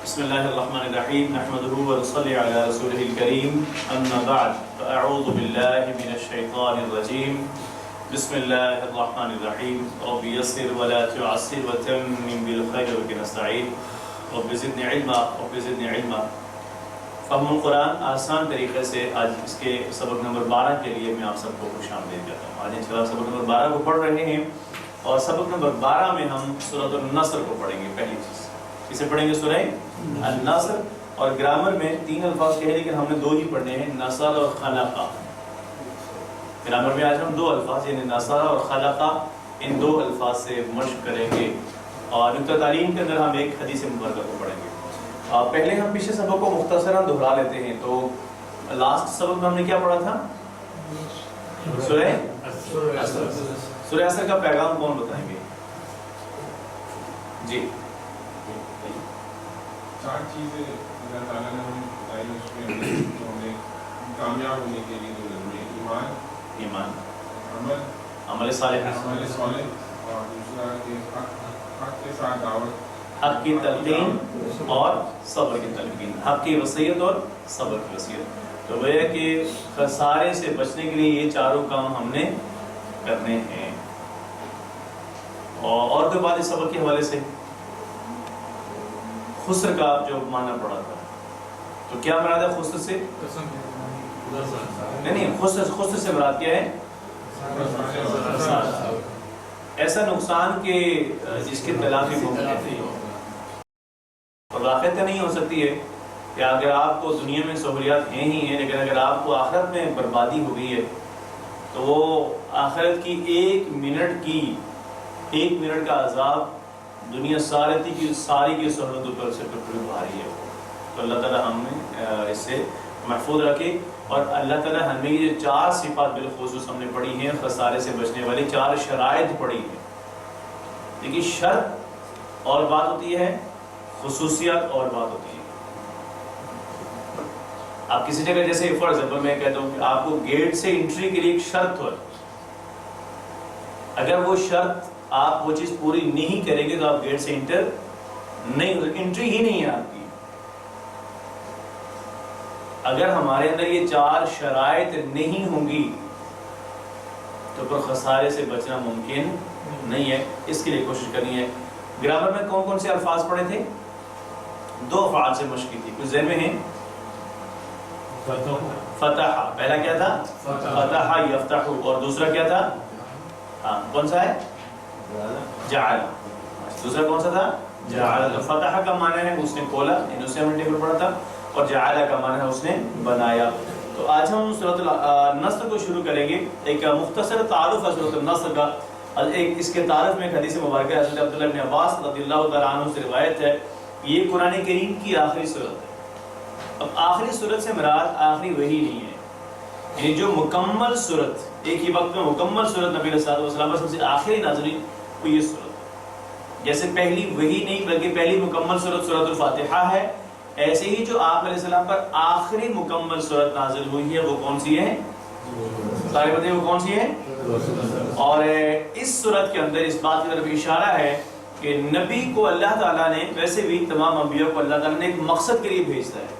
بسم اللہ الرحمن الرحیم نحمده ونصلی علی رسولہ الکریم اما بعد فاعوذ باللہ من الشیطان الرجیم بسم اللہ الرحمن الرحیم رب یسر ولا تعسر وتمم بالخیر وبک نستعین رب زدنی علما فہم القرآن آسان طریقے سے آج اس کے سبق نمبر 12 کے لیے میں آپ سب کو خوش آمدید کہتا ہوں۔ آج انشاءاللہ سبق نمبر 12 کو پڑھ رہے ہیں اور سبق نمبر 12 میں ہم سورۃ النصر کو پڑھیں گے۔ پہلی چیز کسے پڑھیں گے؟ سورہ النصر۔ اور گرامر میں 3 الفاظ کہے لیکن ہم نے 2 ہی پڑھنے ہیں، نصر اور خلقہ۔ گرامر میں آج ہم 2 الفاظ یعنی نصر اور خلقہ ان 2 الفاظ سے مشق کریں گے، اور نکتہ تعلیم کے اندر ہم ایک حدیث مبارکہ کو پڑھیں گے۔ پہلے ہم پچھلے سبق کو مختصراً دہرا لیتے ہیں۔ تو لاسٹ سبق میں ہم نے کیا پڑھا تھا؟ سورہ عصر۔ سورہ عصر کا پیغام کون بتائیں گے؟ جی 4 چیزیں اللہ تعالیٰ نے ہمیں بتائی، اس میں جو ہمیں کامیاب ہونے کے لیے جو ضروری ہے، ایمان، عمل صالح، اور دوسرا کہ حق کے ساتھ دعوت، حق کی تلقین اور صبر کی تلقین، حق کی وصیت اور صبر کی وصیت۔ تو وہ ہے کہ خسارے سے بچنے کے لیے یہ 4 کام ہم نے کرنے ہیں۔ اور کوئی بات اس سبق کے حوالے سے خسر کا جو معنی پڑا تھا، تو کیا مراد ہے خسر سے؟ نہیں، خسر سے مراد کیا ہے؟ ایسا نقصان کہ جس کی تلافی ممکن نہیں ہو، اور واقعیت نہیں ہو سکتی ہے کہ اگر آپ کو دنیا میں سہولیات ہیں ہی ہیں، لیکن اگر آپ کو آخرت میں بربادی ہو گئی ہے تو وہ آخرت کی 1 منٹ کا عذاب دنیا ساری کی سہولتوں پر سے پھر بھاری ہے۔ تو اللہ تعالیٰ ہمیں اس سے محفوظ رکھے، اور اللہ تعالیٰ ہمیں یہ 4 صفات بالخصوص ہم نے پڑھی ہیں، خسارے سے بچنے والی 4 شرائط پڑھی ہیں۔ دیکھیے، شرط اور بات ہوتی ہے، خصوصیات اور بات ہوتی ہے۔ آپ کسی جگہ جیسے فار ایگزامپل میں کہتا ہوں کہ آپ کو گیٹ سے انٹری کے لیے ایک شرط ہو، اگر وہ شرط آپ وہ چیز پوری نہیں کریں گے تو آپ گیٹ سے انٹری ہی نہیں ہے آپ کی۔ اگر ہمارے اندر یہ 4 شرائط نہیں ہوں گی تو پھر خسارے سے بچنا ممکن نہیں ہے۔ اس کے لیے کوشش کرنی ہے۔ گرامر میں کون سے الفاظ پڑھے تھے؟ 2 افعال سے مشق کی تھی، کچھ ذہن میں ہیں؟ فتح، پہلا کیا تھا؟ فتح یفتح، اور دوسرا کیا تھا؟ کون سا ہے؟ جعل۔ دوسرا کون سا تھا؟ جعل۔ فتح کا معنی ہے اس نے کھولا، اسے ہم نے ٹیبل پڑھا تھا، اور جعل کا معنی ہے اس نے بنایا۔ تو آج ہم سورۃ النصر کو شروع کریں گے۔ ایک مختصر تعارف ہے سورۃ النصر کا۔ اس کے تعارف میں ایک حدیث مبارکہ حضرت عبداللہ بن عباس رضی اللہ تعالیٰ عنہ سے روایت ہے، یہ قرآن کریم کی آخری سورت ہے۔ اب آخری سورت سے مراد آخری وحی نہیں ہے، یعنی جو مکمل سورت، ایک ہی وقت میں مکمل سورت نبی علیہ السلام پر سب سے آخری نازلی وہ یہ سورت ہے۔ جیسے پہلی وحی نہیں بلکہ پہلی مکمل سورت سورۃ الفاتحہ ہے، ایسے ہی جو آپ علیہ السلام پر آخری مکمل سورت نازل ہوئی ہے وہ کون سی ہے؟ سارے بتائیے وہ کون سی ہے؟ اور اس سورت کے اندر اس بات کی طرف اشارہ ہے کہ نبی کو اللہ تعالیٰ نے، ویسے بھی تمام انبیاء کو اللہ تعالیٰ نے ایک مقصد کے لیے بھیجتا ہے،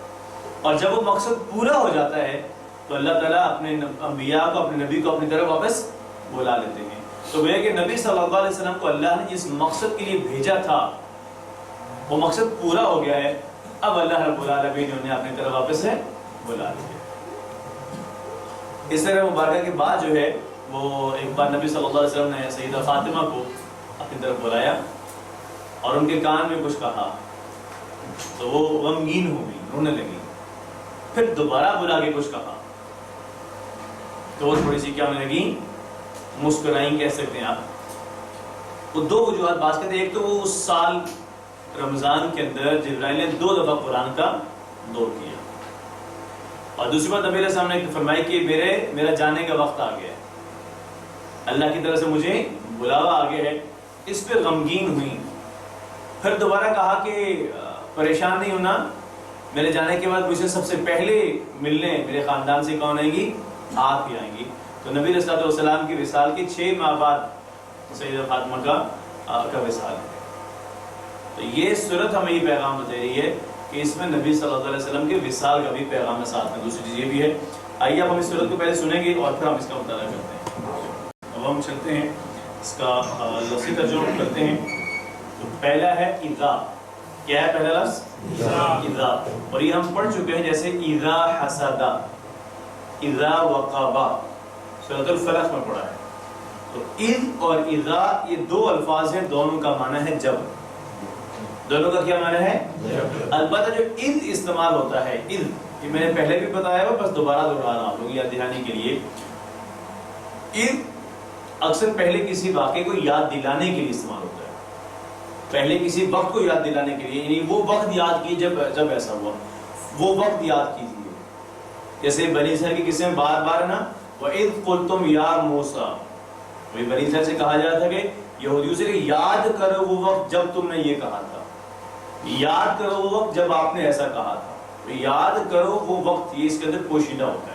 اور جب وہ مقصد پورا ہو جاتا ہے تو اللہ تعالیٰ اپنے انبیاء کو، اپنے نبی کو اپنی طرف واپس بلا لیتے ہیں۔ تو وہ ہے کہ نبی صلی اللہ علیہ وسلم کو اللہ نے جس مقصد کے لیے بھیجا تھا وہ مقصد پورا ہو گیا ہے، اب اللہ رب العالمین نے انہیں اپنی طرف واپس سے بلا لیا۔ اس طرح مبارکہ کے بعد جو ہے وہ ایک بار نبی صلی اللہ علیہ وسلم نے سیدہ فاطمہ کو اپنی طرف بلایا اور ان کے کان میں کچھ کہا تو وہ غمگین ہو گئی، رونے لگی۔ پھر دوبارہ بلا کے کچھ کہا تو وہ تھوڑی سی کیا ہونے لگی، مسکرائیں کہہ سکتے ہیں آپ۔ وہ 2 وجوہات بات کرتے ہیں، ایک تو وہ اس سال رمضان کے اندر جبرائیل نے 2 دفعہ قرآن کا دور کیا، اور دوسری بات نبی علیہ السلام نے فرمائی کہ میرا جانے کا وقت آ گیا ہے، اللہ کی طرف سے مجھے بلاوا آ گیا ہے۔ اس پہ غمگین ہوئی۔ پھر دوبارہ کہا کہ پریشان نہیں ہونا، میرے جانے کے بعد مجھے سب سے پہلے ملنے میرے خاندان سے کون آئیں گی؟ آپ ہی آئیں گی۔ تو نبی علیہ السلام کی وصال کے 6 ماہ بعد سیدہ فاطمہ کا وصال ہے۔ تو یہ صورت ہمیں یہ پیغام بتا رہی ہے کہ اس میں نبی صلی اللہ علیہ وسلم کے وصال کا بھی پیغام ہے ساتھ میں. دوسری چیز یہ بھی ہے. آئیے اب ہم اس صورت کو پہلے سنیں گے اور پھر ہم اس کا مطالعہ کرتے ہیں. اب ہم چلتے ہیں اس کا لفظی ترجمہ کرتے ہیں. تو پہلا ہے اذا. کیا ہے پہلا لفظ؟ اذا. اور یہ ہم پڑھ چکے ہیں جیسے اذا حسدا، اذا وقابا، سورۃ الفلق میں پڑھا ہے. تو اذ اور اذا یہ دو الفاظ ہیں، دونوں کا معنی ہے جب. دونوں کا کیا معنی ہے؟ البتہ جو اذ استعمال ہوتا ہے، اذ یہ میں نے پہلے بھی بتایا ہوا، بس دوبارہ دہرا رہا ہوں یاد دلانے کے لیے. اذ اکثر پہلے کسی واقعے کو یاد دلانے کے لیے استعمال ہوتا ہے، پہلے کسی وقت کو یاد دلانے کے لیے، یعنی وہ وقت یاد کیجیے جب ایسا ہوا، وہ وقت یاد کیجیے. جیسے بنی اسرائیل کے قصے میں بار بار نا وَإِذْ قُلْتُمْ يَا مُوسَىٰ، وہی بنی اسرائیل سے کہا جاتا تھا کہ یہودیوں سے کہ یاد کرو وہ وقت جب تم نے یہ کہا تھا، یاد کرو وہ وقت جب آپ نے ایسا کہا تھا. یاد کرو وہ وقت، یہ اس کے اندر پوشیدہ ہوتا ہے.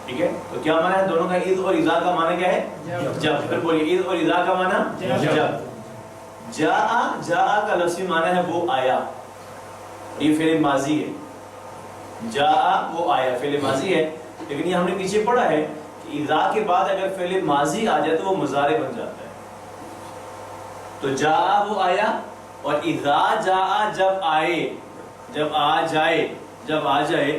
ٹھیک ہے، تو کیا معنی ہے دونوں کا؟ اذ اور اذا کا معنی کیا ہے؟ جب. پھر بولیے اذ اور اذا کا معنی جب. جاء کا لفظی معنی ہے وہ آیا، یہ فعل ماضی ہے. جاء وہ آیا فعل ماضی ہے، لیکن یہ ہم نے پیچھے پڑھا ہے کہ اذا کے بعد اگر فعل ماضی آ جائے تو وہ مضارع بن جاتا ہے. تو جاء وہ آیا، اور اذا جاء جب آئے، جب آ جائے، جب آ جائے.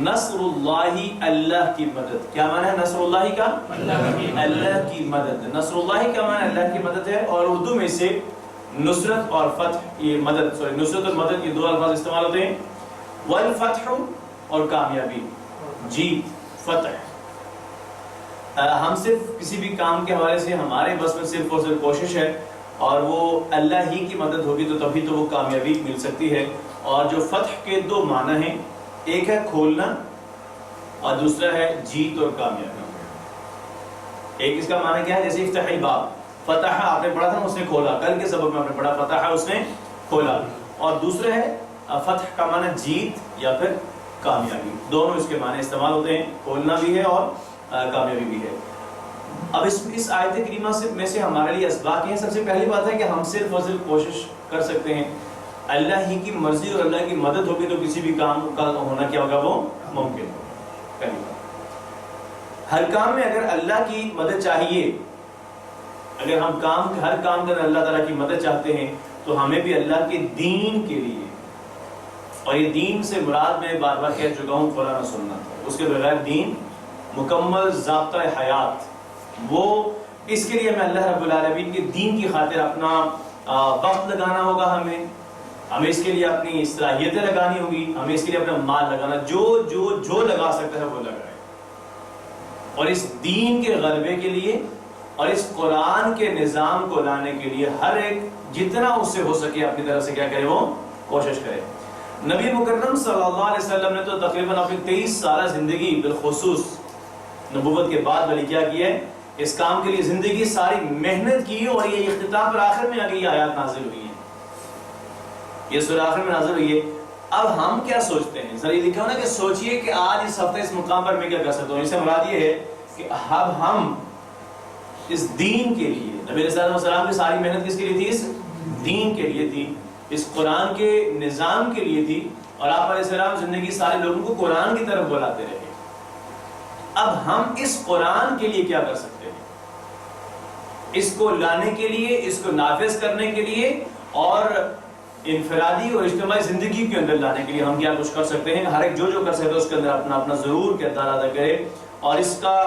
نصر اللہ اللہ کی مدد. کیا معنی ہے نصر اللہ کا؟ اللہ کی مدد. نصر اللہ کا معنی اللہ کی مدد ہے، اور اردو میں سے نصرت اور فتح، یہ مدد، نصرت اور مدد یہ دو الفاظ استعمال ہوتے ہیں. والفتح اور کامیابی، جیت، فتح. ہم صرف کسی بھی کام کے حوالے سے ہمارے بس میں صرف اور صرف کوشش ہے، اور وہ اللہ ہی کی مدد ہوگی تو تبھی تو وہ کامیابی مل سکتی ہے. اور جو فتح کے دو معنی ہیں، ایک ہے کھولنا اور دوسرا ہے جیت اور کامیابی. ایک اس کا معنی کیا ہے؟ جیسے افتح الباب، فتح آپ نے پڑھا تھا اس نے کھولا، کل کے سبق میں آپ نے پڑھا فتح اس نے کھولا. اور دوسرا ہے فتح کا معنی جیت یا پھر کامیابی. دونوں اس کے معنی استعمال ہوتے ہیں، کھولنا بھی ہے اور کامیابی بھی ہے. اب اس آیت کریمہ میں سے ہمارے لیے اسباق ہیں. سب سے پہلی بات ہے کہ ہم صرف اور صرف کوشش کر سکتے ہیں. اللہ ہی کی مرضی اور اللہ کی مدد ہوگی تو کسی بھی کام کا ہونا کیا ہوگا؟ وہ ممکن ہوگا. پہلی بات، ہر کام میں اگر اللہ کی مدد چاہیے، اگر ہم ہر کام کے اندر اللہ تعالیٰ کی مدد چاہتے ہیں تو ہمیں بھی اللہ کے دین کے لیے، اور یہ دین سے مراد میں بار بار کہہ چکا ہوں قرآن و سنت، اس کے بغیر دین مکمل ضابطہ حیات، وہ اس کے لیے ہمیں اللہ رب العالمین کے دین کی خاطر اپنا وقت لگانا ہوگا. ہمیں اس کے لیے اپنی صلاحیتیں لگانی ہوگی، ہمیں اس کے لیے اپنا مال لگانا، جو لگا سکتا ہے وہ لگائے. اور اس دین کے غلبے کے لیے اور اس قرآن کے نظام کو لانے کے لیے ہر ایک جتنا اس سے ہو سکے اپنی طرف سے کیا کرے؟ وہ کوشش کرے. نبی مکرم صلی اللہ علیہ وسلم نے تو تقریباً اپنی 23 سالہ زندگی بالخصوص نبوت کے بعد والی کیا کی ہے؟ اس کام کے لیے زندگی ساری محنت کی، اور یہ اختتام پر آخر میں آ کے یہ آیات نازل ہوئی ہیں، یہ سورہ آخر میں نازل ہوئی ہے. اب ہم کیا سوچتے ہیں؟ ذرا یہ لکھا ہو نا کہ سوچئے کہ آج اس ہفتے اس مقام پر میں کیا کر سکتا ہوں. اس سے مراد یہ ہے کہ اب ہم اس دین کے لیے، نبی علیہ السلام کی ساری محنت کس کے لیے تھی؟ اس دین کے لیے تھی، اس قرآن کے نظام کے لیے تھی، اور آپ علیہ السلام زندگی سارے لوگوں کو قرآن کی طرف بلاتے رہے. اب ہم اس قرآن کے لیے کیا کر سکتے ہیں؟ اس کو لانے کے لیے، اس کو نافذ کرنے کے لیے، اور انفرادی اور اجتماعی زندگی کے اندر لانے کے لیے ہم کیا کچھ کر سکتے ہیں؟ ہر ایک جو کر سکتے ہیں اس کے اندر اپنا ضرور کردار ادا کرے، اور اس کا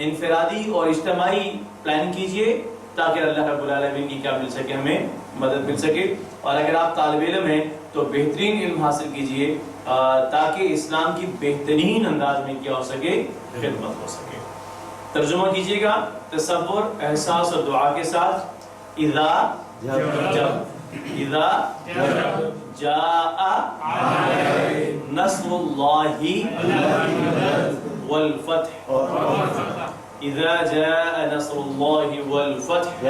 انفرادی اور اجتماعی پلان کیجئے تاکہ اللہ رب العالمین کی کیا مل سکے، ہمیں مدد مل سکے. اور اگر آپ طالب علم ہیں تو بہترین علم حاصل کیجئے تاکہ اسلام کی بہترین انداز میں کیا ہو سکے؟ خدمت ہو سکے. ترجمہ کیجئے گا تصور، احساس اور دعا کے ساتھ. اذا جاء نصر اللہ والفتح، اذا جاء نصر اللہ والفتح.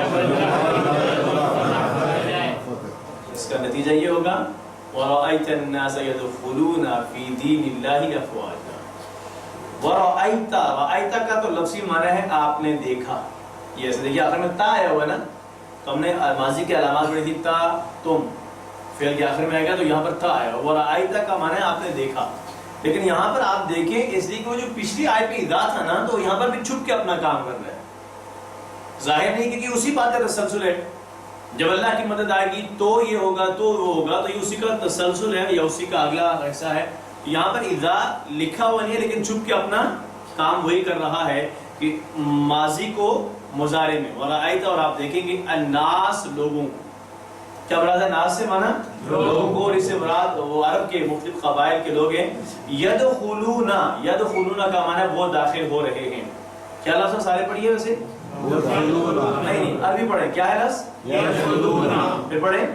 اس کا نتیجہ یہ ہوگا وَرَأَيْتَ النَّاسَ يَدْخُلُونَ فِي دِينِ اللَّهِ أَفْوَاجًا. رَأَيْتَ کا تو لفظی معنی ہے آپ نے دیکھا. یہ ایسے دیکھیے آخر میں تا آیا ہوا نا، تو ہم نے ماضی کی علامات پڑھی تھی تا تم، فعل کے آخر میں آئے گا تو یہاں پر تھا آئے گا. ورأیت کا معنی ہے آپ نے دیکھا. لیکن یہاں پر آپ دیکھیں اس لیے کہ وہ جو پچھلی آیت پہ اذا تھا نا تو یہاں پر بھی چھپ کے اپنا کام کر رہا ہے. ظاہر نہیں کہ اسی بات کا تسلسل ہے. جب اللہ کی مدد آئے گی تو یہ ہوگا تو وہ ہوگا, تو یہ اسی کا تسلسل ہے یا اسی کا اگلا حصہ ہے. یہاں پر اذا لکھا ہوا نہیں ہے لیکن چھپ کے اپنا کام وہی کر رہا ہے کہ ماضی کو مضارع میں ورأیت, اور آپ دیکھیں گے الناس لوگوں. کیا مراد ہے ناس سے مانا لوگوں کو, اور اس سے مراد وہ عرب کے مختلف قبائل کے لوگ ہیں. یدخلون, یدخلون کا معنی وہ داخل ہو رہے ہیں. کیا لفظ سارے پڑھیے ویسے نہیں عربی پڑھیں. کیا ہے لفظ پھر پڑھیں.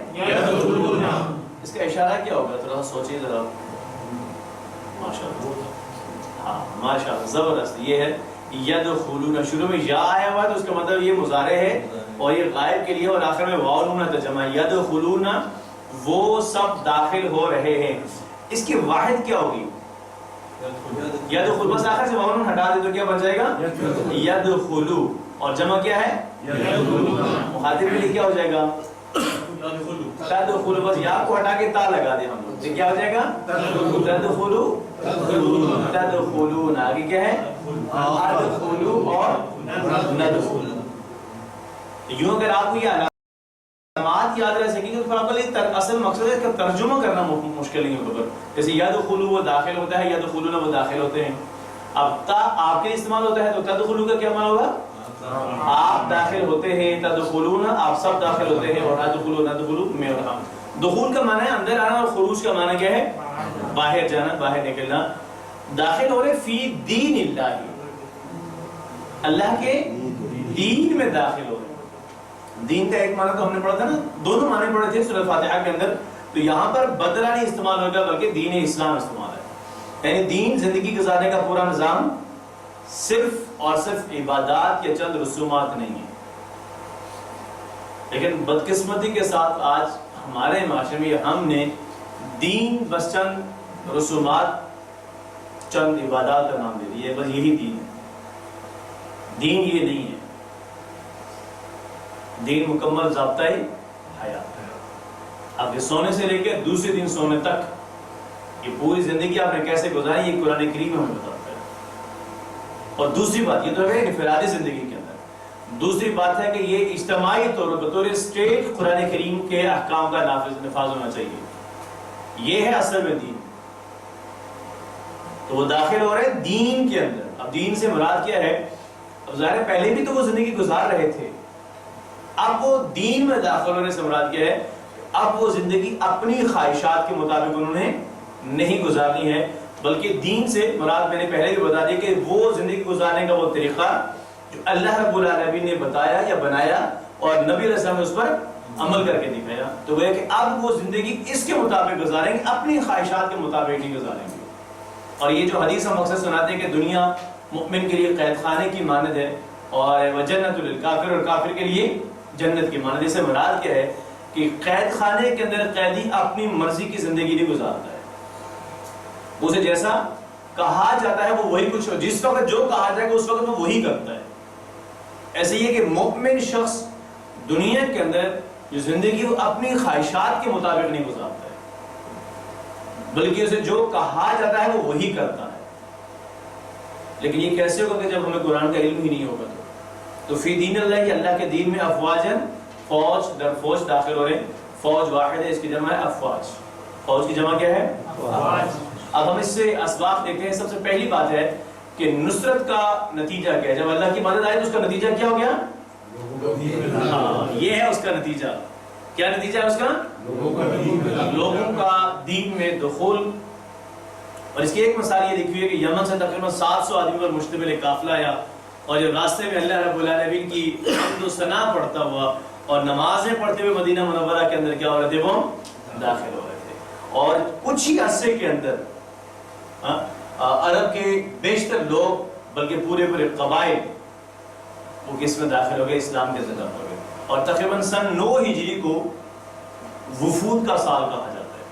اس کا اشارہ کیا ہوگا تھوڑا سوچیں ذرا. ماشاءاللہ, ہاں ماشاءاللہ زبردست. یہ ہے یدخلون, شروع میں یا آیا ہوا ہے تو اس کا مطلب یہ مضارع ہے اور یہ غائب کے لیے, اور آخر میں واو نون ترجمہ. یدخلون وہ سب داخل ہو رہے ہیں. اس کی واحد کیا ہوگی؟ یدخل, بس آخر سے واو نون ہٹا دے تو کیا بن جائے گا؟ یدخلو. اور جمع کیا ہے؟ مخاطب کے لیے کیا ہو جائے گا؟ تدخلو. بس یا کو ہٹا کے تا لگا دیں ہم لوگ, کیا ہو جائے گا؟ تدخلو تدخلون. آگے کیا ہے؟ ادخلو اور ندخل. یوں اگر آپ کو یہ علامات یاد رہ سکیں گے تو پھر آپ کا اصل مقصد ہے کہ ترجمہ کرنا مشکل نہیں ہوگا. جیسے یدخلو وہ داخل ہوتا ہے, یدخلون وہ داخل ہوتے ہیں. اب تا آپ کے استعمال ہوتا ہے تو تدخلو کا کیا معنی ہوگا؟ آپ داخل ہوتے ہیں. تدخلون آپ سب داخل ہوتے ہیں, اور ادخلو ندخلو میں اور ہم. دخول کا معنی ہے اندر آنا, اور خروج کا معنی کیا ہے؟ باہر جانا, باہر نکلنا. داخل ہو رہے فی دین اللہ, اللہ کے دین میں داخل ہو رہے. دین کا ایک معنی تو ہم نے پڑھا تھا نا, دونوں معنی پڑھے تھے سورۃ فاتحہ کے اندر. تو یہاں پر بدلہ نہیں استعمال ہوگا بلکہ دین اسلام استعمال ہے. یعنی دین زندگی گزارنے کا پورا نظام صرف اور صرف عبادات یا چند رسومات نہیں ہے. لیکن بدقسمتی کے ساتھ آج ہمارے معاشرے میں ہم نے دین بس چند رسومات, چند عبادات کا نام دے دیا, بس یہی دین ہے. دین یہ نہیں ہے. دین مکمل ضابطہ حیات. آپ کے سونے سے لے کے دوسرے دن سونے تک یہ پوری زندگی آپ نے کیسے گزاری یہ قرآن کریم ہمیں بتاتا ہے. اور دوسری بات یہ تو ہے انفرادی زندگی کے اندر. دوسری بات ہے کہ یہ اجتماعی طور پر بطور اسٹیٹ قرآن کریم کے احکام کا نفاذ ہونا چاہیے. یہ ہے اصل میں دین. تو وہ داخل ہو رہے ہیں دین کے اندر. اب دین سے مراد کیا ہے؟ اب ظاہر پہلے بھی تو وہ زندگی گزار رہے تھے, اب وہ دین میں داخل ہونے سے مراد کیا ہے؟ اب وہ زندگی اپنی خواہشات کے مطابق انہوں نے نہیں گزارنی ہے, بلکہ دین سے مراد میں نے پہلے بھی بتا دیا کہ وہ زندگی گزارنے کا وہ طریقہ جو اللہ رب العالمین نے بتایا یا بنایا اور نبی علیہ السلام نے اس پر عمل کر کے دکھایا. تو وہ ہے کہ اب وہ زندگی اس کے مطابق گزاریں گے, اپنی خواہشات کے مطابق نہیں گزاریں گے. اور یہ جو حدیث ہم مقصد سناتے ہیں کہ دنیا مؤمن کے لیے قید خانے کی مانند ہے اور وجنت للکافر, اور کافر کے لیے جنت کی مانند. اس سے مراد کیا ہے کہ قید خانے کے اندر قیدی اپنی مرضی کی زندگی نہیں گزارتا ہے. اسے جیسا کہا جاتا ہے وہ وہی کچھ, جس وقت جو کہا جائے گا اس وقت وہ وہی کرتا ہے. ایسے یہ کہ مؤمن شخص دنیا کے اندر جو زندگی وہ اپنی خواہشات کے مطابق نہیں گزارتا ہے, بلکہ اسے جو کہا جاتا ہے وہ وہی کرتا ہے. لیکن یہ کیسے ہوگا کہ جب ہمیں قرآن کا علم ہی نہیں ہوگا؟ تو فی دین اللہ, یہ اللہ کے دین میں افواجن, فوج در فوج داخل ہو رہے ہیں. فوج واحد ہے, اس کی جمع ہے افواج. فوج کی جمع کیا ہے؟ افواج. اب ہم اس سے اسباب دیکھتے ہیں. سب سے پہلی بات ہے کہ نصرت کا نتیجہ کیا ہے؟ جب اللہ کی مدد آئے تو اس کا نتیجہ کیا ہو گیا؟ یہ ہے اس کا نتیجہ. کیا نتیجہ ہے اس کا؟ لوگوں کا دین میں دخول. اور اس کی ایک مثال یہ لکھی ہے کہ یمن سے تقریباً 700 آدمی پر مشتمل ایک قافلہ آیا, اور جب راستے میں اللہ رب العالمین کی حمد و ثنا پڑھتا ہوا اور نمازیں پڑھتے ہوئے مدینہ منورہ کے اندر کیا ہو رہے تھے؟ وہ داخل ہو رہے تھے. اور کچھ ہی عرصے کے اندر عرب کے بیشتر لوگ بلکہ پورے قبائل وہ کس میں داخل ہو گئے؟ اسلام کے اندر ہو گئے. اور تقریباً سن 9 ہجری کو وفود کا سال کہا جاتا ہے.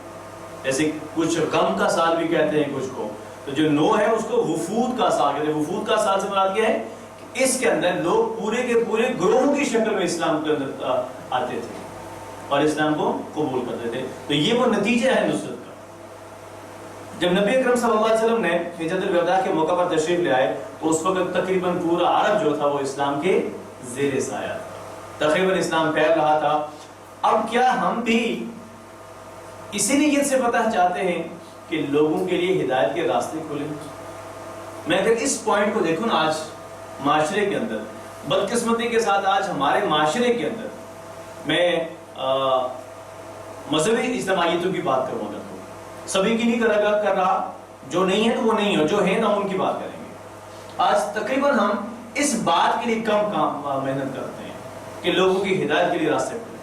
جیسے کچھ غم کا سال بھی کہتے ہیں کچھ کو, تو جو 9 ہے اس کو وفود کا سال کہتے ہیں. وفود کا سال سے مراد کیا ہے؟ اس کے اندر لوگ پورے کے پورے گروہوں کی شکل میں اسلام کے اندر آتے تھے. اور اسلام کو قبول کرتے تھے. تو یہ وہ نتیجہ ہے نصرت کا. جب نبی اکرم صلی اللہ علیہ وسلم نے حجۃ الوداع کے موقع پر تشریف لے آئے تو اس وقت تقریباً پورا عرب جو تھا وہ اسلام کے زیر سایہ تھا, تقریباً اسلام پھیل رہا تھا. اب کیا ہم بھی اسی نیت سے فتح چاہتے ہیں کہ لوگوں کے لیے ہدایت کے راستے کھولیں؟ میں اگر اس پوائنٹ کو دیکھوں نا, آج معاشرے کے اندر بدقسمتی کے ساتھ آج ہمارے معاشرے کے اندر میں مذہبی اجتماعیتوں کی بات کروں گا, سبھی کی نہیں کر رہا, جو نہیں ہے تو وہ نہیں ہے, جو ہے نا ان کی بات کریں گے. آج تقریباً ہم اس بات کے لیے کم محنت کرتے ہیں کہ لوگوں کی ہدایت کے لیے راستے کھولیں.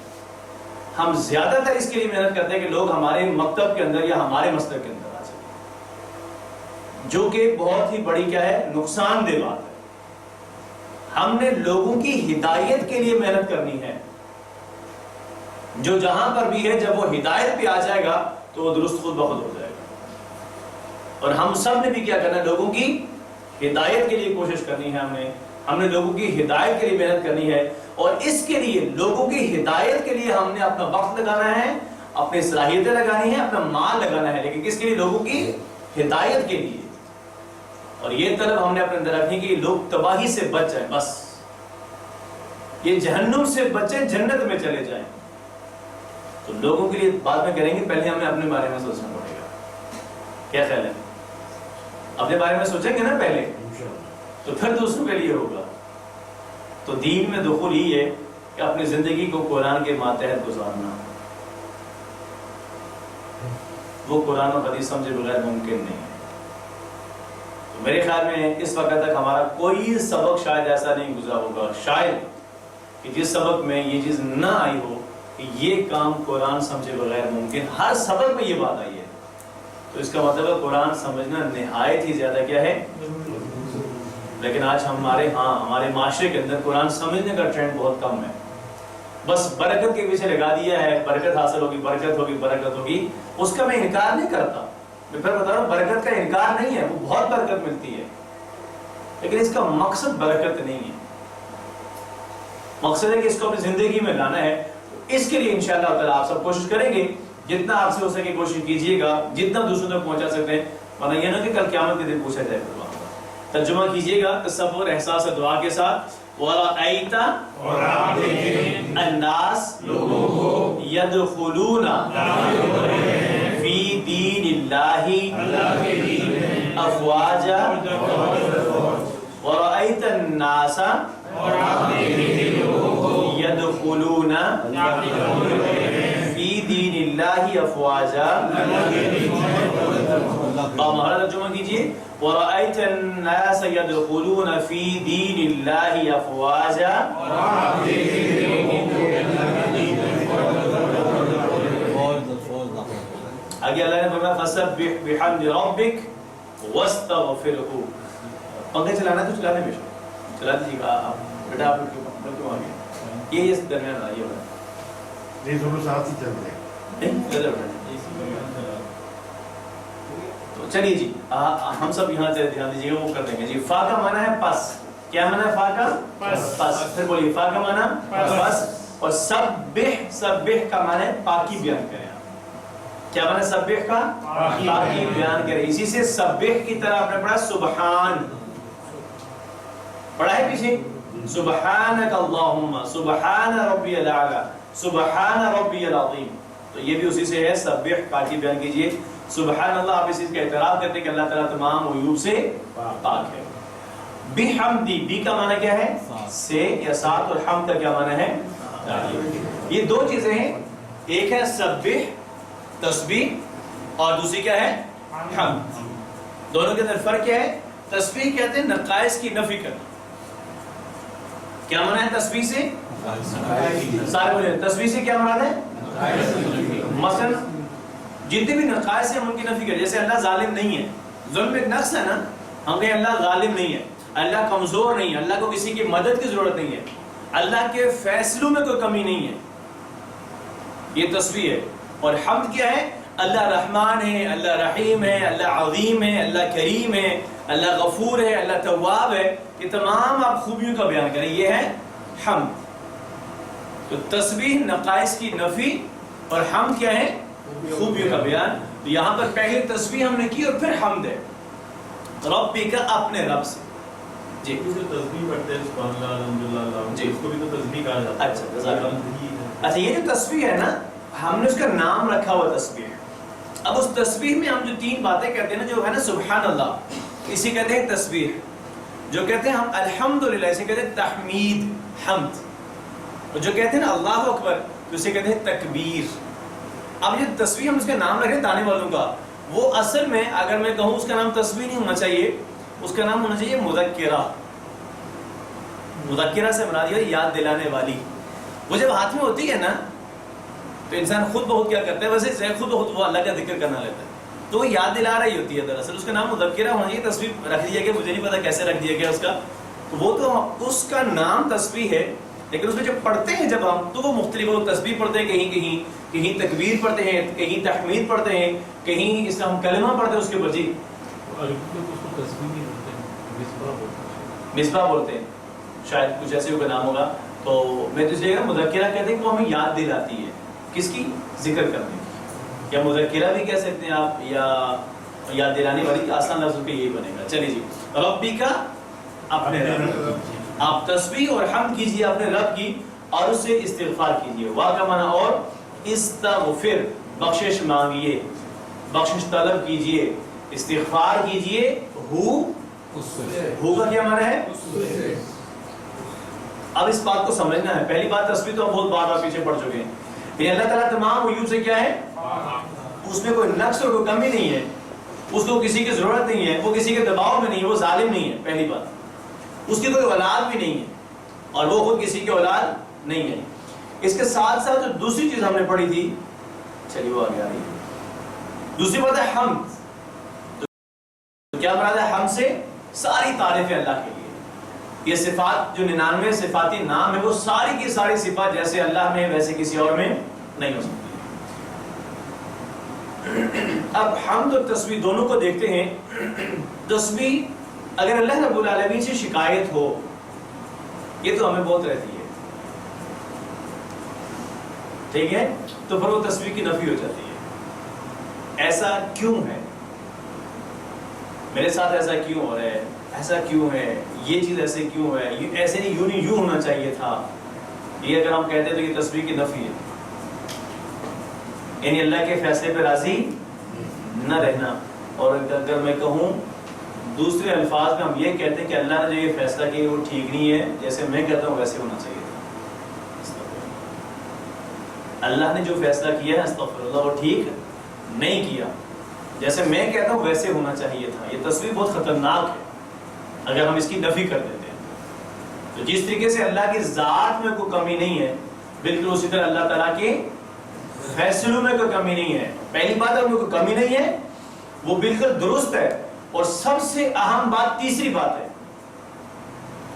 ہم زیادہ تر اس کے لیے محنت کرتے ہیں کہ لوگ ہمارے مکتب کے اندر یا ہمارے مسلک کے اندر آ سکیں, جو کہ بہت ہی بڑی کیا ہے, نقصان دہ بات ہے. ہم نے لوگوں کی ہدایت کے لیے محنت کرنی ہے. جو جہاں پر بھی ہے جب وہ ہدایت پہ آ جائے گا تو وہ درست خود بخود ہو جائے گا. اور ہم سب نے بھی کیا کرنا ہے, لوگوں کی ہدایت کے لیے کوشش کرنی ہے. ہم نے لوگوں کی ہدایت کے لیے محنت کرنی ہے, اور اس کے لیے لوگوں کی ہدایت کے لیے ہم نے اپنا وقت لگانا ہے, اپنی صلاحیتیں لگانی ہیں, اپنا مال لگانا ہے, لیکن کس کے لیے؟ لوگوں کی ہدایت کے لیے. اور یہ طلب ہم نے اپنے اندر رکھنی کہ لوگ تباہی سے بچ جائیں, بس یہ جہنم سے بچیں, جنت میں چلے جائیں. تو لوگوں کے لیے بعد میں کریں گے, پہلے ہمیں اپنے بارے میں سوچنا پڑے گا. کیا خیال ہے؟ اپنے بارے میں سوچیں گے نا پہلے, تو پھر دوسروں کے لیے ہوگا. تو دین میں دخول ہی ہے کہ اپنی زندگی کو قرآن کے ماتحت گزارنا. وہ قرآن و حدیث سمجھے بغیر ممکن نہیں ہے. تو میرے خیال میں اس وقت تک ہمارا کوئی سبق شاید ایسا نہیں گزرا ہوگا, شاید کہ جس سبق میں یہ چیز نہ آئی ہو کہ یہ کام قرآن سمجھے بغیر ممکن. ہر سبق میں یہ بات آئی ہے. تو اس کا مطلب ہے قرآن سمجھنا نہایت ہی زیادہ کیا ہے, لیکن آج ہمارے معاشرے کے اندر قرآن سمجھنے کا ٹرینڈ بہت کم ہے. بس برکت کے پیچھے لگا دیا ہے, برکت حاصل ہوگی, برکت ہوگی, برکت ہوگی. اس کا میں انکار نہیں کرتا, میں پھر بتا رہا ہوں برکت کا انکار نہیں ہے, وہ بہت برکت ملتی ہے, لیکن اس کا مقصد برکت نہیں ہے. مقصد ہے کہ اس کو اپنی زندگی میں لانا ہے. اس کے لیے انشاءاللہ تعالیٰ آپ سب کوشش کریں گے, جتنا آپ سے ہو سکے کوشش کیجئے گا, جتنا دوسروں تک پہنچا سکتے ہیں. ورنہ یہ نہ کہ کل قیامت کے دن پوچھا جائے. ترجمہ کیجئے گا تصور, احساس اور دعا کے ساتھ. وَرَأَيْتَ النَّاسَ يَدْخُلُونَ فِي دِينِ اللَّهِ أَفْوَاجًا وَرَأَيْتَ النَّاسَ يَدْخُلُونَ فِي دِينِ اللَّهِ أَفْوَاجًا. ہمارا ترجمہ کیجئے. وَرَأَيْتَ النَّاسَ يَدْخُلُونَ فِي دِينِ اللَّهِ أَفْوَاجًا. آگے اللہ نے فرمایا فَسَبِّحْ بِحَمْدِ رَبِّكَ وَاسْتَغْفِرْهُ. پنکھے چلانا تو چلانے میں چلا دیجیے گا آپ, بیٹا آپ کیوں آگے یہ اس درمیان آئیے ہوگا نہیں, دونوں ساتھ ہی چل رہے ہیں. چلیے جی, ہم سب یہاں سے دھیان دیجیے گا, وہ کر دیں گے جی. فا کا معنی ہے پس. کیا معنی ہے فا کا؟ پس. پھر بولیے فا کا معنی پس. اور سبح کا معنی ہے پاکی بیان کریں. کیا معنی سبح کا؟ پاکی بیان کریں. اسی سے سبح کی طرح آپ نے پڑھا سبحان, پڑھا ہے پیچھے سبحانک اللہم, سبحان ربی الاعلی, سبحان ربی العظیم. تو یہ بھی اسی سے ہے سبح, پاکی بیان کیجئے. سبحان اللہ, آپ اس چیز کا اعتراف کرتے ہیں کہ اللہ تعالیٰ تمام عیوب سے پاک ہے. بحمدی, بی کا معنی کیا ہے؟ سے یا ساتھ, اور حمد کا کیا معنی ہے؟ یہ دو چیزیں ہیں, ایک ہے سبح تسبیح, اور دوسری کیا ہے؟ حمد. دونوں کے اندر فرق کیا ہے؟ تسبیح کہتے ہیں نقائص کی نفی کرنا. کیا معنی ہے تسبیح سے؟ سارے بولے تسبیح سے کیا مراد ہے؟ مثلا جتنے بھی نقائص ہیں ان کی نفی کریں. جیسے اللہ ظالم نہیں ہے, ظلم ایک نقص ہے نا, ہم کہیں اللہ ظالم نہیں ہے, اللہ کمزور نہیں ہے, اللہ کو کسی کی مدد کی ضرورت نہیں ہے, اللہ کے فیصلوں میں کوئی کمی نہیں ہے, یہ تسبیح ہے. اور حمد کیا ہے؟ اللہ رحمان ہے, اللہ رحیم ہے, اللہ عظیم ہے, اللہ کریم ہے, اللہ غفور ہے, اللہ تواب ہے, کہ تمام آپ خوبیوں کا بیان کریں, یہ ہے حمد. تو تسبیح نقائص کی نفی اور حمد کیا ہے؟ خوبیوں کا بیان. تو یہاں پر پہلے تسبیح ہم نے کی اور پھر حمد ہے. ربی کا اپنے رب سے. جی جو تسبیح پڑھتے ہیں سبحان اللہ الحمدللہ اللہ جی اس کو بھی تو تسبیح کہا جاتا ہے. اچھا جزاک اللہ. اچھا یہ جو تسبیح ہے نا ہم نے اس کا نام رکھا ہوا تسبیح. اب اس تسبیح میں ہم جو 3 باتیں کہتے ہیں نا جو ہے نا سبحان اللہ اسی کہتے ہیں تسبیح. جو کہتے ہیں ہم الحمدللہ اسے کہتے ہیں تحمید حمد. اور جو کہتے ہیں نا اللہ اکبر تو اسے کہتے ہیں تکبیر. اب یہ تسبیح ہم اس کا نام رکھیں دانے والوں کا وہ اصل میں اگر میں کہوں اس کا نام تسبیح نہیں ہونا چاہیے اس کا نام ہونا چاہیے مذکرہ. مذکرہ سے مراد یہ یاد دلانے والی. وہ جب ہاتھ میں ہوتی ہے نا تو انسان خود بہت کیا کرتا ہے ویسے خود بہت وہ اللہ کا ذکر کرنا لیتا ہے تو وہ یاد دلا رہی ہوتی ہے. دراصل اس کا نام مذکرہ ہونا چاہیے. تسبیح رکھ دیا گیا مجھے نہیں پتا کیسے رکھ دیا گیا اس کا. وہ تو اس کا نام تسبیح ہے لیکن اس میں جب پڑھتے ہیں جب ہم تو وہ مختلف وہ تسبیح پڑھتے ہیں کہیں تکبیر پڑھتے ہیں کہیں تحمید پڑھتے ہیں کہیں اس کا ہم کلمہ پڑھتے ہیں اس کے اوپر. جی عربی میں اس کو تسبیح نہیں بولتے ہیں مصباح بولتے ہیں. مصباح بولتے ہیں شاید کچھ ایسے کا نام ہوگا. تو میں تو یہ مذکرہ کہتے ہیں کہ وہ ہمیں یاد دلاتی ہے کس کی؟ ذکر کرنے کی. یا مذکرہ بھی کہہ سکتے ہیں آپ یا یاد دلانے والی آسان لفظ پہ یہی بنے گا. چلیے جی ربی کا اپنے رب. آپ تسبیح اور حمد کیجئے اپنے رب کی اور اس سے استغفار کیجئے. واہ کا معنی اور استغفر بخشش مانگیے بخشش طلب کیجئے استغفار کیجئے. ہو کا کیا معنی ہے؟ اب اس بات کو سمجھنا ہے. پہلی بات تسبیح تو ہم بہت بار پیچھے پڑ چکے ہیں. یہ اللہ تعالیٰ تمام عیوب سے کیا ہے؟ اس میں کوئی نقص اور کوئی کمی نہیں ہے. اس کو کسی کی ضرورت نہیں ہے. وہ کسی کے دباؤ میں نہیں ہے. وہ ظالم نہیں ہے. پہلی بات اس کی کوئی اولاد بھی نہیں ہے اور وہ خود کسی کی اولاد نہیں ہے. اس کے ساتھ ساتھ جو دوسری چیز ہم نے پڑھی تھی چلیے وہ آگے آ رہی ہے. دوسری بات ہے حمد. تو کیا مراد ہے حمد سے؟ ساری تعریفیں اللہ کے لیے. یہ صفات جو 99 صفاتی نام ہے وہ ساری کی ساری صفات جیسے اللہ میں ویسے کسی اور میں نہیں ہو سکتی. اب حمد اور تسبیح دونوں کو دیکھتے ہیں. تسبیح اگر اللہ رب العالمین سے شکایت ہو یہ تو ہمیں بہت رہتی ہے ٹھیک ہے تو پھر وہ تسبیح کی نفی ہو جاتی ہے. ایسا کیوں ہے؟ میرے ساتھ ایسا کیوں ہو رہا ہے؟ ایسا کیوں ہے؟ یہ چیز ایسے کیوں ہے؟ یہ ایسے نہیں یوں نہیں یوں ہونا چاہیے تھا. یہ اگر ہم کہتے ہیں تو یہ تسبیح کی نفی ہے. یعنی اللہ کے فیصلے پہ راضی نہ رہنا. اور اگر میں کہوں دوسرے الفاظ میں ہم یہ کہتے ہیں کہ اللہ نے جو یہ فیصلہ کیا وہ ٹھیک نہیں ہے جیسے میں کہتا ہوں ویسے ہونا چاہیے تھا. اللہ نے جو فیصلہ کیا ہے استغفر اللہ وہ ٹھیک نہیں کیا جیسے میں کہتا ہوں ویسے ہونا چاہیے تھا. یہ تصویر بہت خطرناک ہے اگر ہم اس کی نفی کر دیتے ہیں. تو جس طریقے سے اللہ کی ذات میں کوئی کمی نہیں ہے بالکل اسی طرح اللہ تعالیٰ کے فیصلوں میں کوئی کمی نہیں ہے. پہلی بات ان میں کوئی کمی نہیں ہے وہ بالکل درست ہے. اور سب سے اہم بات تیسری بات ہے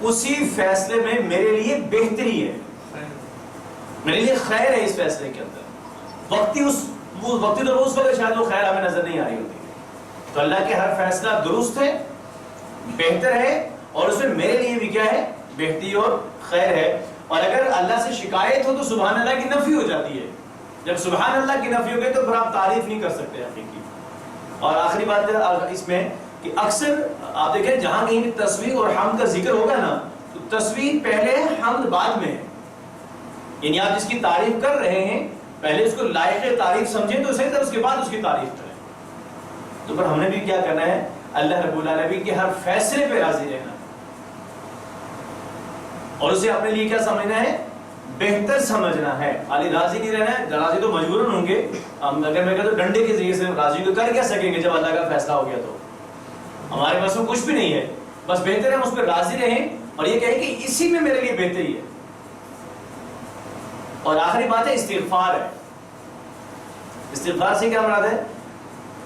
اسی فیصلے میں میرے لیے بہتری ہے میرے لیے خیر ہے. اس فیصلے کے اندر وقتی تو اس وقت شاید وہ خیر ہمیں نظر نہیں آ رہی ہوتی. تو اللہ کے ہر فیصلہ درست ہے بہتر ہے اور اس میں میرے لیے بھی کیا ہے بہتری اور خیر ہے. اور اگر اللہ سے شکایت ہو تو سبحان اللہ کی نفی ہو جاتی ہے. جب سبحان اللہ کی نفی ہو گئی تو پھر آپ تعریف نہیں کر سکتے حقیقی. اور آخری بات ہے اس میں کہ اکثر آپ دیکھیں جہاں کہیں بھی تسبیح اور حمد کا ذکر ہوگا نا تو تسبیح پہلے ہے حمد بعد میں ہے. یعنی آپ جس کی تعریف کر رہے ہیں پہلے اس کو لائق تعریف سمجھیں تو صحیح تھا اس کے بعد اس کی تعریف کریں. تو پھر ہم نے بھی کیا کرنا ہے اللہ رب العالمین کے ہر فیصلے پہ راضی رہنا اور اسے اپنے لیے کیا سمجھنا ہے بہتر سمجھنا ہے. خالی راضی نہیں رہنا ہے. راضی تو مجبوراً ہوں گے. اگر میں کہتا ہوں ڈنڈے کے ذریعے سے راضی کو کر کیا سکیں گے جب اللہ کا فیصلہ ہو گیا تو ہمارے پاس کچھ بھی نہیں ہے. بس بہتر ہے ہم اس پہ راضی رہیں اور یہ کہیں کہ اسی میں میرے لیے بہتری ہے. اور آخری بات ہے استغفار ہے. استغفار سے کیا مراد ہے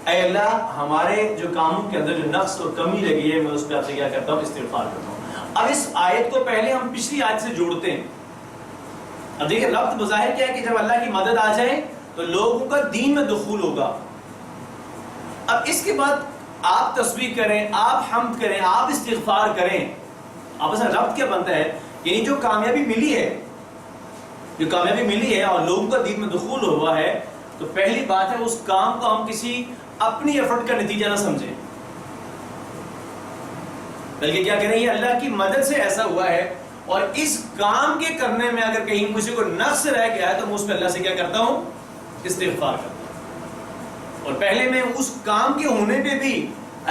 اے اللہ ہمارے جو کاموں کے اندر جو نقص اور کمی لگی ہے میں اس پہ آپ سے کیا کرتا ہوں استغفار کرتا ہوں. اب اس آیت کو پہلے ہم پچھلی آیت سے جوڑتے ہیں. اب دیکھیں ربط بظاہر کیا ہے کہ جب اللہ کی مدد آ جائے تو لوگوں کا دین میں دخول ہوگا. اب اس کے بعد آپ تسبیح کریں آپ حمد کریں آپ استغفار کریں. آپس میں ربط کیا بنتا ہے یعنی جو کامیابی ملی ہے جو کامیابی ملی ہے اور لوگوں کا دین میں دخول ہوا ہے، تو پہلی بات ہے اس کام کو ہم کسی اپنی ایفرٹ کا نتیجہ نہ سمجھیں، بلکہ کیا کریں، یہ اللہ کی مدد سے ایسا ہوا ہے، اور اس کام کے کرنے میں اگر کہیں مجھے کو نقص رہ گیا ہے تو میں اس پہ اللہ سے کیا کرتا ہوں، استغفار کرتا ہوں، اور پہلے میں اس کام کے ہونے پہ بھی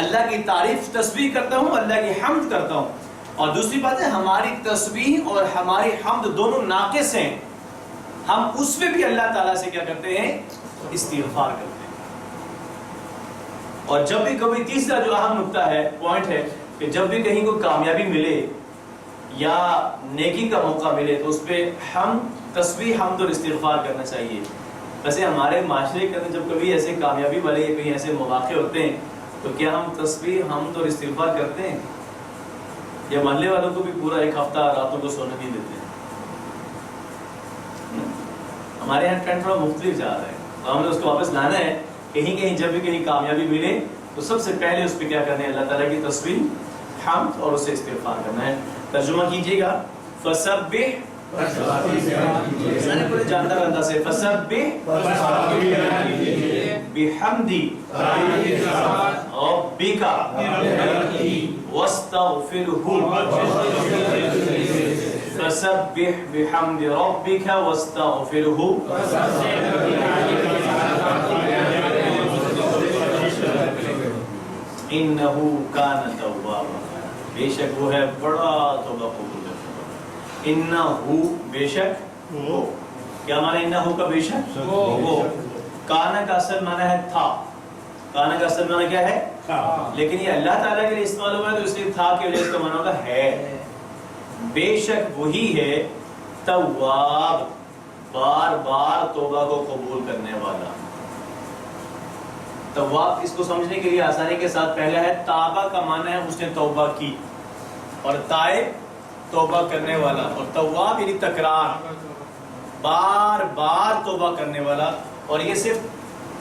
اللہ کی تعریف تسبیح کرتا ہوں، اللہ کی حمد کرتا ہوں. اور دوسری بات ہے ہماری تسبیح اور ہماری حمد دونوں ناقص ہیں، ہم اس پہ بھی اللہ تعالیٰ سے کیا کرتے ہیں، استغفار کرتے ہیں. اور جب بھی کبھی تیسرا جو اہم نقطہ ہے، پوائنٹ ہے، کہ جب بھی کہیں کوئی کامیابی ملے یا نیکی کا موقع ملے تو اس پہ ہم تسبیح، حمد اور استغفار کرنا چاہیے. ویسے ہمارے معاشرے کے اندر جب کبھی ایسے کامیابی والے یا کہیں ایسے مواقع ہوتے ہیں تو کیا ہم تسبیح، حمد اور استغفار کرتے ہیں، یا محلے والوں کو بھی پورا ایک ہفتہ راتوں کو سونے نہیں دیتے ہیں؟ ہمارے یہاں ٹرینڈ تھوڑا مختلف جا رہا ہے، تو ہم نے اس کو واپس لانا ہے. کہیں جب بھی کہیں کامیابی ملے تو سب سے پہلے اس پہ کیا کرنا ہے، اللہ تعالیٰ کی تسبیح، حمد اور اسے استغفار کرنا ہے. ترجمہ کیجئے گا، فسبح، میں نے پورے جاندار انداز سے، فسبح بحمدی ربک واستغفرہ، فسبح بحمد ربک واستغفرہ انہ کان توابا، بے شک وہ ہے بڑا توبہ قبول کرنے والا. انہ، بے شک وہ، کیا معنی انہ کا بے شک وہ. کانا کا اصل معنی ہے تھا، کانا کا اصل معنی کیا ہے، لیکن یہ اللہ تعالیٰ کے لیے استعمال ہوا ہے تو اس لیے تھا کے لیے اس کا معنی ہوگا ہے. بے شک وہی ہے تواب، بار بار توبہ کو قبول کرنے والا. تواب اس کو سمجھنے کے لیے آسانی کے ساتھ پہلا ہے، تابہ کا معنی ہے اس نے توبہ کی، اور تائب توبہ کرنے والا، اور تواب یعنی تکرار، بار بار توبہ کرنے والا. اور یہ صرف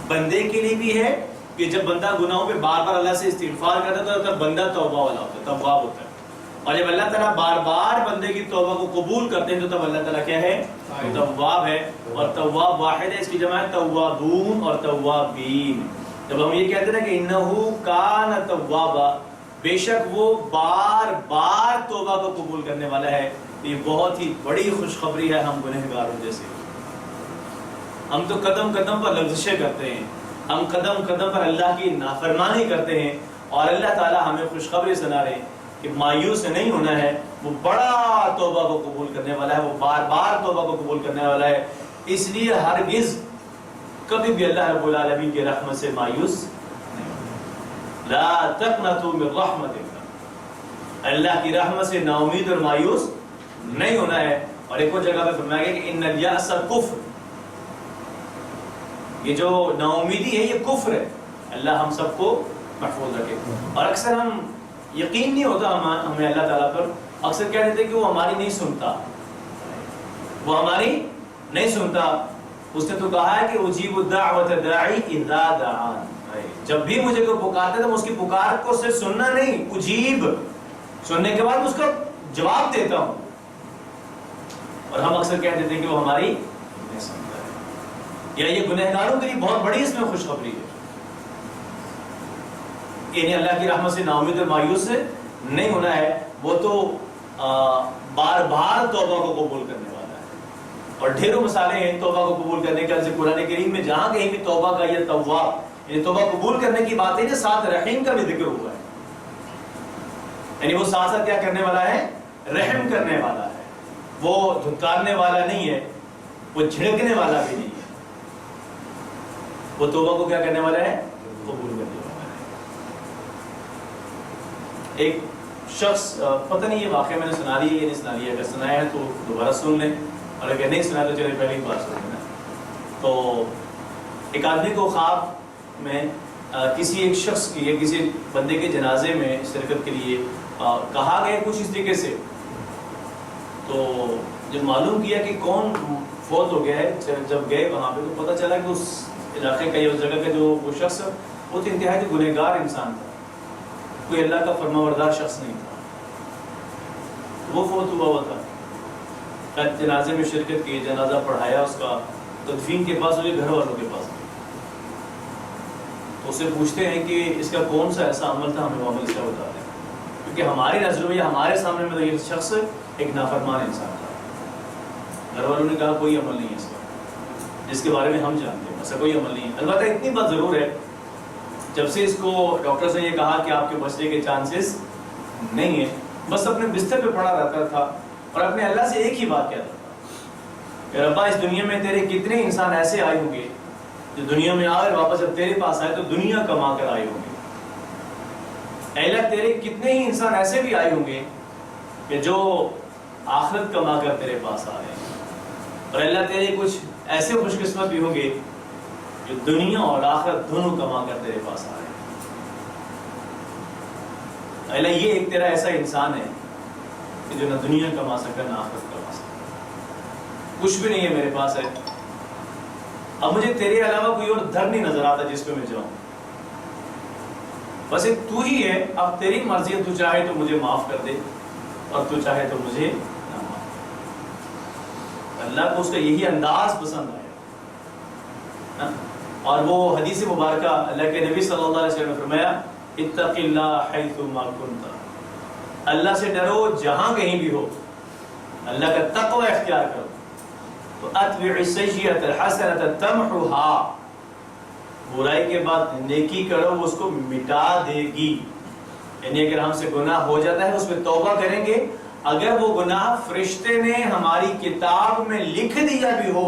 بندے کے لیے بھی ہے کہ جب بندہ گناہوں پہ بار بار اللہ سے استغفار کرتا ہے تو تب بندہ توبہ والا ہوتا ہے، تواب ہوتا ہے. اور جب اللہ تعالیٰ بار بار بندے کی توبہ کو قبول کرتے ہیں تو تب اللہ تعالیٰ کیا ہے، تواب ہے. اور تواب واحد ہے، اس کی جمع ہے توابون اور توابین. جب ہم یہ کہتے ہیں کہ انہو کان توابا، بے شک وہ بار بار توبہ کو قبول کرنے والا ہے، یہ بہت ہی بڑی خوشخبری ہے ہم گنہگاروں جیسے. ہم تو قدم قدم پر لغزشیں کرتے ہیں، ہم قدم قدم پر اللہ کی نافرمانی کرتے ہیں، اور اللہ تعالیٰ ہمیں خوشخبری سنا رہے ہیں کہ مایوس نہیں ہونا ہے، وہ بڑا توبہ کو قبول کرنے والا ہے، وہ بار بار توبہ کو قبول کرنے والا ہے. اس لیے ہرگز کبھی بھی اللہ رب العالمین کی رحمت سے مایوس نہیں، لا تقنطوا من رحمت اللہ، اللہ کی رحمت سے نا امید اور مایوس نہیں ہونا ہے. اور ایک اور جگہ پہ فرمایا گیا کہ ان الیأس کفر، یہ جو نا امیدی ہے یہ کفر ہے. اللہ ہم سب کو محفوظ رکھے. اور اکثر ہم یقین نہیں ہوتا ہمیں اللہ تعالیٰ پر، اکثر کہہ دیتے کہ وہ ہماری نہیں سنتا، وہ ہماری نہیں سنتا. اس نے تو کہا ہے کہ اجیب الدعوۃ داعی اذا دعان، جب بھی مجھے کوئی پکارتا ہے تو میں اس کی پکار کو صرف سننا نہیں، اجیب، سننے کے بعد اس کا جواب دیتا ہوں. اور ہم اکثر کہہ دیتے ہیں کہ وہ ہماری نہیں سنتا ہے. یا یہ گنہگاروں کے لیے بہت بڑی اس میں خوشخبری ہے، یعنی اللہ کی رحمت سے نا امید اور مایوس سے نہیں ہونا ہے. وہ تو بار بار توبہ کو قبول کرنے والا ہے. اور ڈھیروں مثالیں ہیں توبہ کو قبول کرنے کے. جیسے قرآن کریم میں جہاں کہیں بھی توبہ کا یا تواب یعنی توبہ قبول کرنے کی بات ہے، ساتھ رحیم کا بھی ذکر ہوا ہے. یعنی وہ ساتھ ساتھ کیا کرنے والا ہے، رحم کرنے والا ہے. وہ دھتکارنے والا نہیں ہے، وہ جھڑکنے والا بھی نہیں ہے. وہ توبہ کو کیا کرنے والا ہے، قبول کرنے والا ہے. ایک شخص، پتہ نہیں یہ واقعہ میں نے سنا لیا یا نہیں سنا لیا، اگر سنایا ہے تو دوبارہ سن لیں، اور اگر نہیں سنا تو چلے پہلی بار سن لینا. تو ایک آدمی کو خواب میں کسی ایک شخص کی یا کسی بندے کے جنازے میں شرکت کے لیے کہا گیا کچھ اس طریقے سے. تو جب معلوم کیا کہ کون فوت ہو گیا ہے، جب گئے وہاں پہ تو پتہ چلا کہ اس علاقے کا یا اس جگہ کا جو وہ شخص وہ تو انتہائی گنہگار انسان تھا، کوئی اللہ کا فرمانبردار شخص نہیں تھا. وہ فوت ہوا تھا. جنازے میں شرکت کی، جنازہ پڑھایا اس کا، تدفین کے پاس ہوئے گھر والوں کے پاس، تو اسے پوچھتے ہیں کہ اس کا کون سا ایسا عمل تھا، ہمیں وہ عمل اس کا بتا دیں، کیونکہ ہماری نظروں میں ہمارے سامنے میں تو یہ شخص ایک نافرمان انسان تھا۔ گھر والوں نے کہا کوئی عمل نہیں ہے اس کا جس کے بارے میں ہم جانتے ہیں، ایسا کوئی عمل نہیں ہے۔ البتہ اتنی بات ضرور ہے، جب سے اس کو ڈاکٹر نے یہ کہا کہ آپ کے بچنے کے چانسز نہیں ہیں، بس اپنے بستر پہ پڑا رہتا تھا اور اپنے اللہ سے ایک ہی بات کہتا تھا کہ ربا اس دنیا میں تیرے کتنے انسان ایسے آئے ہوں گے جو دنیا میں آئے اور واپس جب تیرے پاس آئے تو دنیا کما کر آئے ہوں گے، اے اللہ تیرے کتنے ہی انسان ایسے بھی آئے ہوں گے کہ جو آخرت کما کر تیرے پاس آ رہے ہیں، اور اللہ تیرے کچھ ایسے خوش قسمت بھی ہوں گے جو دنیا اور آخرت دونوں کما کر تیرے پاس آ رہے ہیں۔ اللہ یہ ایک تیرا ایسا انسان ہے کہ جو نہ دنیا کما سکتا نہ آخرت کما سکتا، کچھ بھی نہیں ہے میرے پاس ہے، اب مجھے تیرے علاوہ کوئی اور در نہیں نظر آتا جس پہ میں جاؤں، بس ایک تو ہی ہے، اب تیری مرضی ہے، تو چاہے تو مجھے معاف کر دے اور تو چاہے تو مجھے نہ معاف کر۔ اللہ کو اس کا یہی انداز پسند آیا، اور وہ حدیث مبارکہ اللہ کے نبی صلی اللہ علیہ وسلم نے فرمایا اتق اللہ حیث ما کنت، اللہ سے ڈرو جہاں کہیں بھی ہو، اللہ کا تقوی اختیار کرو، تو اتبع السیئۃ الحسنۃ تمحها، برائی کے بعد نیکی کرو وہ اس کو مٹا دے گی، یعنی اگر ہم سے گناہ ہو جاتا ہے اس پہ توبہ کریں گے، اگر وہ گناہ فرشتے نے ہماری کتاب میں لکھ دیا بھی ہو،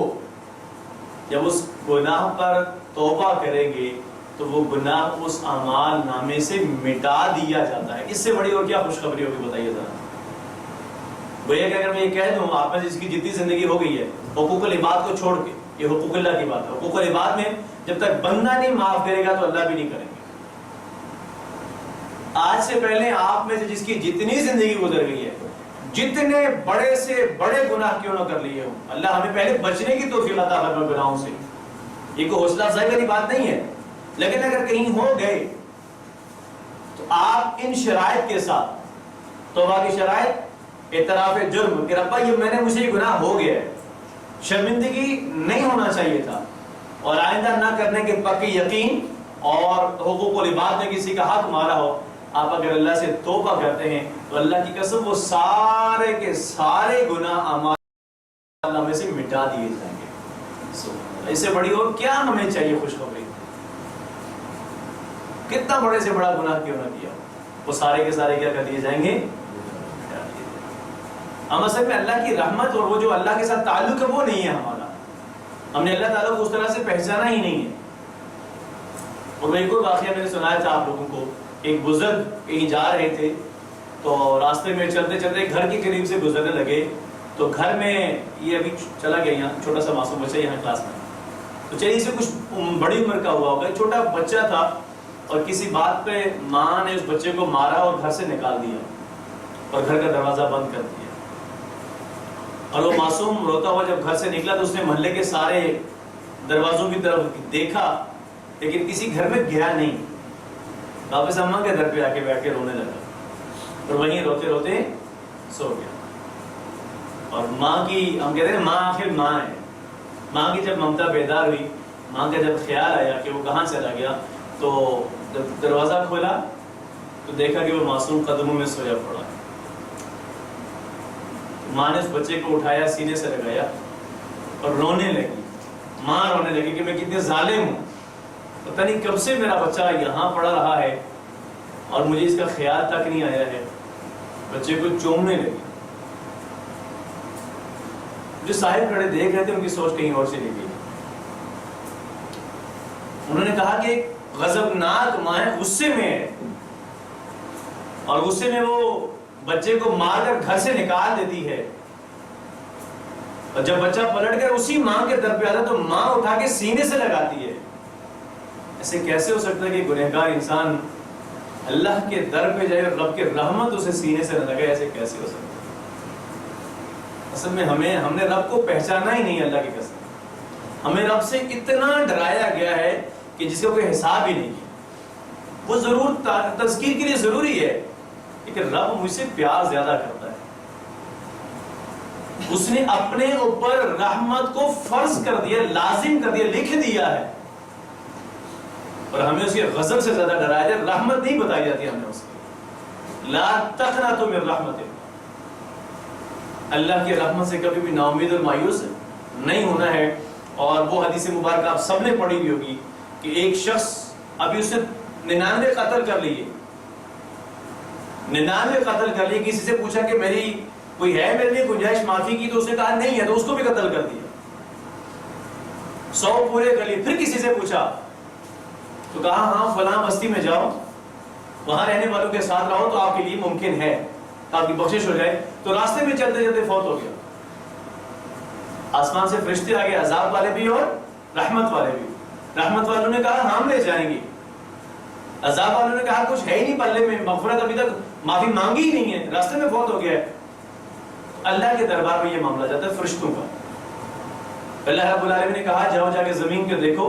جب اس گناہ پر توبہ کریں گے تو وہ گناہ اس اعمال نامے سے مٹا دیا جاتا ہے۔ اس سے بڑی اور کیا خوشخبری ہوگی بتائیے ذرا؟ گویا کہ اگر میں یہ کہہ دوں آپ میں جس کی جتنی زندگی ہو گئی ہے حقوق العباد کو چھوڑ کے، یہ حقوق اللہ کی بات ہے، حقوق العباد میں جب تک بندہ نہیں معاف کرے گا تو اللہ بھی نہیں کریں گے۔ آج سے پہلے آپ میں سے جس کی جتنی زندگی گزر گئی ہے، جتنے بڑے سے بڑے گناہ کیوں نہ کر لیے ہوں، اللہ ہمیں پہلے بچنے کی توفیق عطا فرمائے گناہوں سے، یہ کوئی حوصلہ افزائی والی بات نہیں ہے، لیکن اگر کہیں ہو گئے تو آپ ان شرائط کے ساتھ، توبہ کی شرائط، اعتراف جرم کہ ربا یہ مجھ سے یہ گناہ ہو گیا ہے، شرمندگی نہیں ہونا چاہیے تھا، اور آئندہ نہ کرنے کے پکی یقین، اور حقوق العباد میں کسی کا حق مارا ہو، آپ اگر اللہ سے توبہ کرتے ہیں تو اللہ کی قسم وہ سارے کے سارے گناہ اللہ میں سے مٹا دیے جائیں گے۔ اس سے بڑی اور کیا ہمیں چاہیے خوشخبری؟ کتنا بڑے سے بڑا گناہ کیوں نہ کیا، وہ سارے کے سارے کیا کر دیے جائیں گے؟ ہم اصل میں اللہ کی رحمت اور وہ جو اللہ کے ساتھ تعلق ہے وہ نہیں ہے ہمارا، ہم نے اللہ تعالیٰ کو اس طرح سے پہچانا ہی نہیں ہے۔ اور وہ ایک اور واقعہ میں نے سنایا تھا آپ لوگوں کو، ایک بزرگ کہیں جا رہے تھے تو راستے میں چلتے چلتے گھر کے قریب سے گزرنے لگے، تو گھر میں یہ ابھی چلا گیا، یہاں چھوٹا سا معصوم بچہ یہاں کلاس میں، تو چلیے اسے کچھ بڑی عمر کا ہوا ہوگا، چھوٹا بچہ تھا، اور کسی بات پہ ماں نے اس بچے کو مارا اور گھر سے نکال دیا اور گھر کا دروازہ بند کر دیا، اور وہ معصوم روتا ہوا جب گھر سے نکلا تو اس نے محلے کے سارے دروازوں کی طرف دیکھا لیکن کسی گھر میں گیا نہیں، واپس اماں کے گھر پہ آ کے بیٹھ کے رونے لگا اور وہیں روتے روتے سو گیا۔ اور ماں کی، ہم کہتے ہیں ماں آخر ماں ہے، ماں کی جب ممتا بیدار ہوئی، ماں کا جب خیال آیا کہ وہ کہاں چلا گیا، تو جب دروازہ کھولا تو دیکھا کہ وہ معصوم قدموں میں سویا پڑا ہے۔ ماں نے اس بچے کو اٹھایا، سینے سے لگایا اور رونے لگی، ماں رونے لگی کہ میں کتنے ظالم ہوں، پتہ نہیں کب سے میرا بچہ یہاں پڑا رہا ہے اور مجھے اس کا خیال تک نہیں آیا ہے، بچے کو چومنے لگی۔ جو صاحب کھڑے دیکھ رہے تھے ان کی سوچ کہیں اور سے لے گئی، انہوں نے کہا کہ غضبناک ماں ہے، غصے میں ہے، اور غصے میں وہ بچے کو مار کر گھر سے نکال دیتی ہے، اور جب بچہ پلٹ کر اسی ماں کے در پہ آتا تو ماں اٹھا کے سینے سے لگاتی ہے۔ ایسے کیسے ہو سکتا ہے کہ گنہگار انسان اللہ کے در پہ جائے اور رب کی رحمت اسے سینے سے نہ لگے؟ ایسے کیسے ہو سکتا ہے؟ اصل میں ہم نے رب کو پہچانا ہی نہیں، اللہ کی قسم ہمیں رب سے اتنا ڈرایا گیا ہے کہ جس کا کوئی حساب ہی نہیں ہے۔ وہ ضرور تذکیر کے لیے ضروری ہے لیکن رب مجھ سے پیار زیادہ کرتا ہے، اس نے اپنے اوپر رحمت کو فرض کر دیا، لازم کر دیا، لکھ دیا ہے، اور ہمیں اس کے غضب سے زیادہ ڈرایا جائے، رحمت نہیں بتائی جاتی ہمیں اس کی۔ لا تقنطوا من رحمت اللہ کی رحمت سے کبھی بھی نا امید اور مایوس نہیں ہونا ہے۔ اور وہ حدیث مبارکہ آپ سب نے پڑھی ہوگی کہ ایک شخص ابھی اس نے 99 قتل کر لیے، 99 قتل کر لیے، کسی سے پوچھا کہ میری کوئی ہے میرے لیے گنجائش معافی کی، تو اس نے کہا نہیں ہے، تو اس کو بھی قتل کر دیا۔ 100 پورے کر لیے، پھر کسی سے پوچھا تو کہا ہاں فلاں بستی میں جاؤ، وہاں رہنے والوں کے ساتھ رہو تو آپ کے لیے ممکن ہے آپ کی بخشش ہو جائے، تو راستے میں چلتے چلتے فوت ہو گیا۔ آسمان سے فرشتے آگے، عذاب والے بھی اور رحمت والے بھی۔ رحمت والوں نے کہا ہم لے جائیں گے، عذاب والوں نے کہا کچھ ہے ہی نہیں پلے میں، مغفرت ابھی تک معافی مانگی ہی نہیں ہے، راستے میں فوت ہو گیا ہے۔ اللہ کے دربار میں یہ معاملہ جاتا ہے فرشتوں کا۔ اللہ رب العالمین نے کہا جاؤ جا کے زمین پہ دیکھو،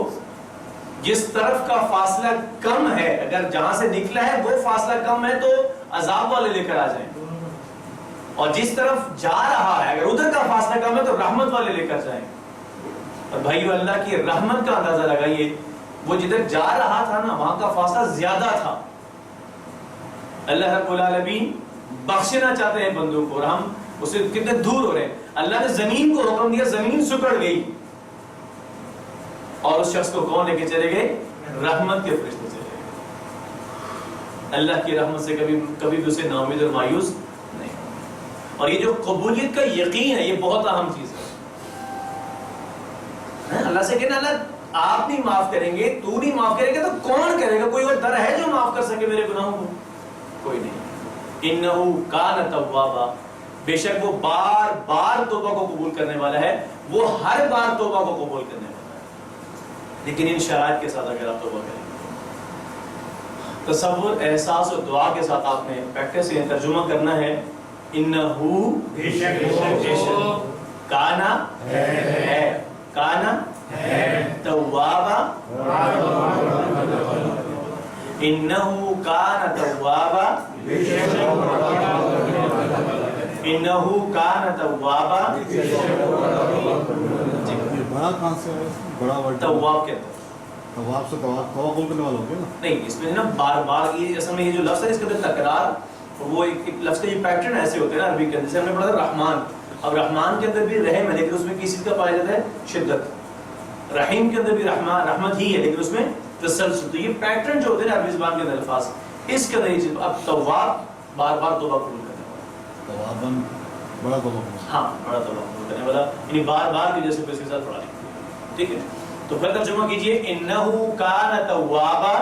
جس طرف کا فاصلہ کم ہے، اگر جہاں سے نکلا ہے وہ فاصلہ کم ہے تو عذاب والے لے کر آ جائیں، اور جس طرف جا رہا ہے اگر ادھر کا فاصلہ کم ہے تو رحمت والے لے کر جائیں۔ اور بھائیو اللہ کی رحمت کا اندازہ لگائیے، وہ جدھر جا رہا تھا نا وہاں کا فاصلہ زیادہ تھا۔ اللہ رب العالمین بخشنا چاہتے ہیں بندوں کو، اور ہم اسے کتنے دور ہو رہے ہیں۔ اللہ نے زمین کو حکم دیا، زمین سکڑ گئی، اور اس شخص کو کون لے کے چلے گئے؟ رحمت کے فرشتے چلے گئے۔ اللہ کی رحمت سے کبھی بھی اسے نا امید اور مایوس نہیں۔ اور یہ جو قبولیت کا یقین ہے یہ بہت اہم چیز ہے۔ اللہ سے کہنا اللہ آپ نہیں معاف کریں گے، تو نہیں معاف کرے گا تو کون کرے گا؟ کوئی اور در ہے جو معاف کر سکے میرے گناہوں کو؟ کوئی نہیں۔ انہو کان توابا، بے شک وہ بار بار توبہ کو قبول کرنے والا ہے، وہ ہر بار توبہ کو قبول کرنے والا ہے، لیکن ان شرائط کے ساتھ اگر آپ توبہ کریں۔ تصور، احساس اور دعا کے ساتھ آپ نے پریکٹس یا ترجمہ کرنا ہے۔ انہو کانا ہے، کانا توابا، انہو کانا توابا، انہو کانا توابا۔ بڑا کہاں سے ہے؟ بڑا ورڈ تواب کہتے ہیں، تواب سے توقل کرنے والا ہو گیا نا؟ نہیں اس میں نا بار بار یہ اصل میں یہ جو لفظ ہے اس کے اندر تکرار، وہ ایک لفظ کے یہ پیٹرن ایسے ہوتے ہیں نا عربی کے اندر، جیسے ہم نے پڑھا تھا رحمان، اب رحمان کے اندر بھی رحم ہے لیکن اس میں کس چیز کا پایا جاتا ہے؟ شدت۔ رحیم کے اندر بھی رحمت ہی ہے لیکن اس میں تسلسل۔ تو یہ پیٹرن جو ہوتے ہیں نا عربی زبان کے اندر الفاظ، اس کے اندر یہ چیز، اب تواب بار بار توبہ قبول کرنے والا، توابن بڑا توبہ، ہاں بڑا توبہ قبول کرنے والا، یعنی بار بار کی جیسے اس کے ساتھ پڑھا لیں، ٹھیک ہے؟ تو پھر ترجمہ کیجئے، انہو کان توابا۔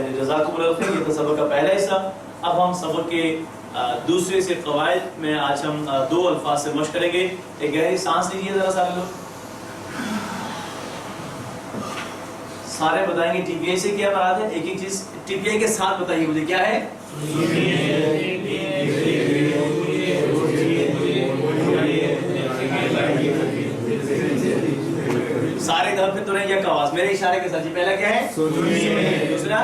جزاکم اللہ خیر، یہ تو سبق کا پہلا حصہ۔ اب ہم سبق کے دوسرے سے قواعد میں آج ہم 2 الفاظ سے مشق کریں گے۔ ایک گہری سانس لیجیے ذرا سارے لوگ، سارے بتائیں گے ٹی پی آئی سے کیا مراد ہے، ایک ایک چیز ٹی پی آئی کے ساتھ بتائیے مجھے کیا ہے۔ سارے گھر پہ تو نہیں یک آواز میرے اشارے کے ساتھ، پہلا کیا ہے؟ دوسرا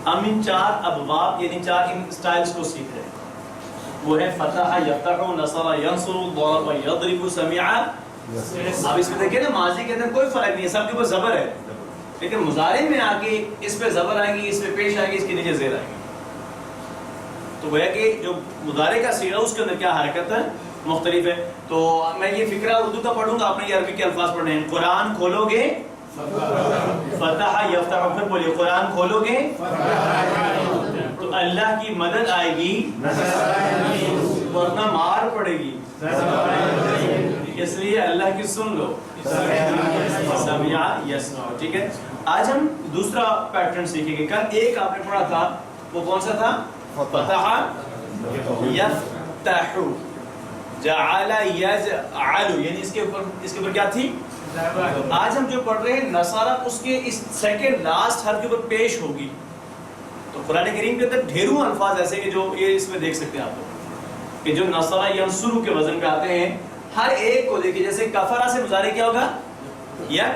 ہم ان 4 ابواب یعنی 4 ان سٹائلز کو سیکھ رہے ہیں، وہ ہے فتح، یفتح، نصر، ینصر، ضرب، یضرب، سمع۔ اب اس میں دیکھیں نا ماضی کے اندر کوئی فرق نہیں ہے، سب کے اوپر زبر ہے، لیکن مضارع میں آ کے اس پہ زبر آئے گی، اس پہ پیش آئے گی، اس کے نیچے زیر آئے گی۔ تو وہ ہے کہ جو مضارع کا صیغہ اس کے اندر کیا حرکت ہے مختلف ہے۔ تو میں یہ فکرہ اردو کا پڑھوں گا، آپ نے یہ عربی کے الفاظ پڑھنے ہیں۔ قرآن کھولو گے فتح یفتح، پھر بولیے قرآن کھولو گے تو اللہ کی مدد آئے گی ورنہ مار پڑے گی، اس لیے اللہ کی سن لو، سمع یسمع، ٹھیک ہے؟ آج ہم دوسرا پیٹرن سیکھیں گے۔ کل ایک آپ نے پڑھا تھا، وہ کون سا تھا؟ فتح یفتح، جعل یجعل، یعنی اس کے اوپر کیا تھی؟ آج ہم جو پڑھ رہے ہیں نصارہ، اس کے اس سیکنڈ لاسٹ حرف کے اوپر پیش ہوگی۔ تو قرآن کریم کے اندر ڈھیروں الفاظ ایسے کہ جو یہ اس میں دیکھ سکتے ہیں آپ لوگ کہ جو نصارہ ینصرو کے وزن پہ آتے ہیں، ہر ایک کو دیکھیے، جیسے کفرہ سے مضارع کیا ہوگا؟ یک،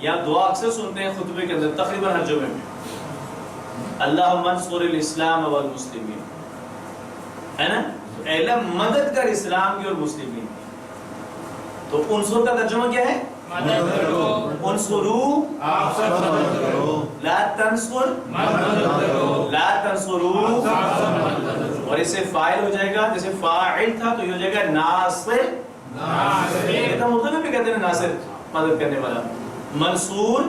یا دعا اکثر سنتے ہیں خطبے کے اندر تقریباً ہر جمعے میں، اللہم انصر الاسلام والمسلمین، ہے نا؟ اے اللہ مدد کر اسلام کی اور مسلمین کی. تو انصر کا ترجمہ کیا ہے؟ مدد کرو. انصرو آپ سب مدد کرو. لا تنصر مدد کرو. لا تنصرو، اور اس سے فاعل ہو جائے گا، جیسے فاعل تھا تو یہ ہو جائے گا ناصر. یہ تو اردو میں بھی کہتے ہیں ناصر مدد کرنے والا. منصور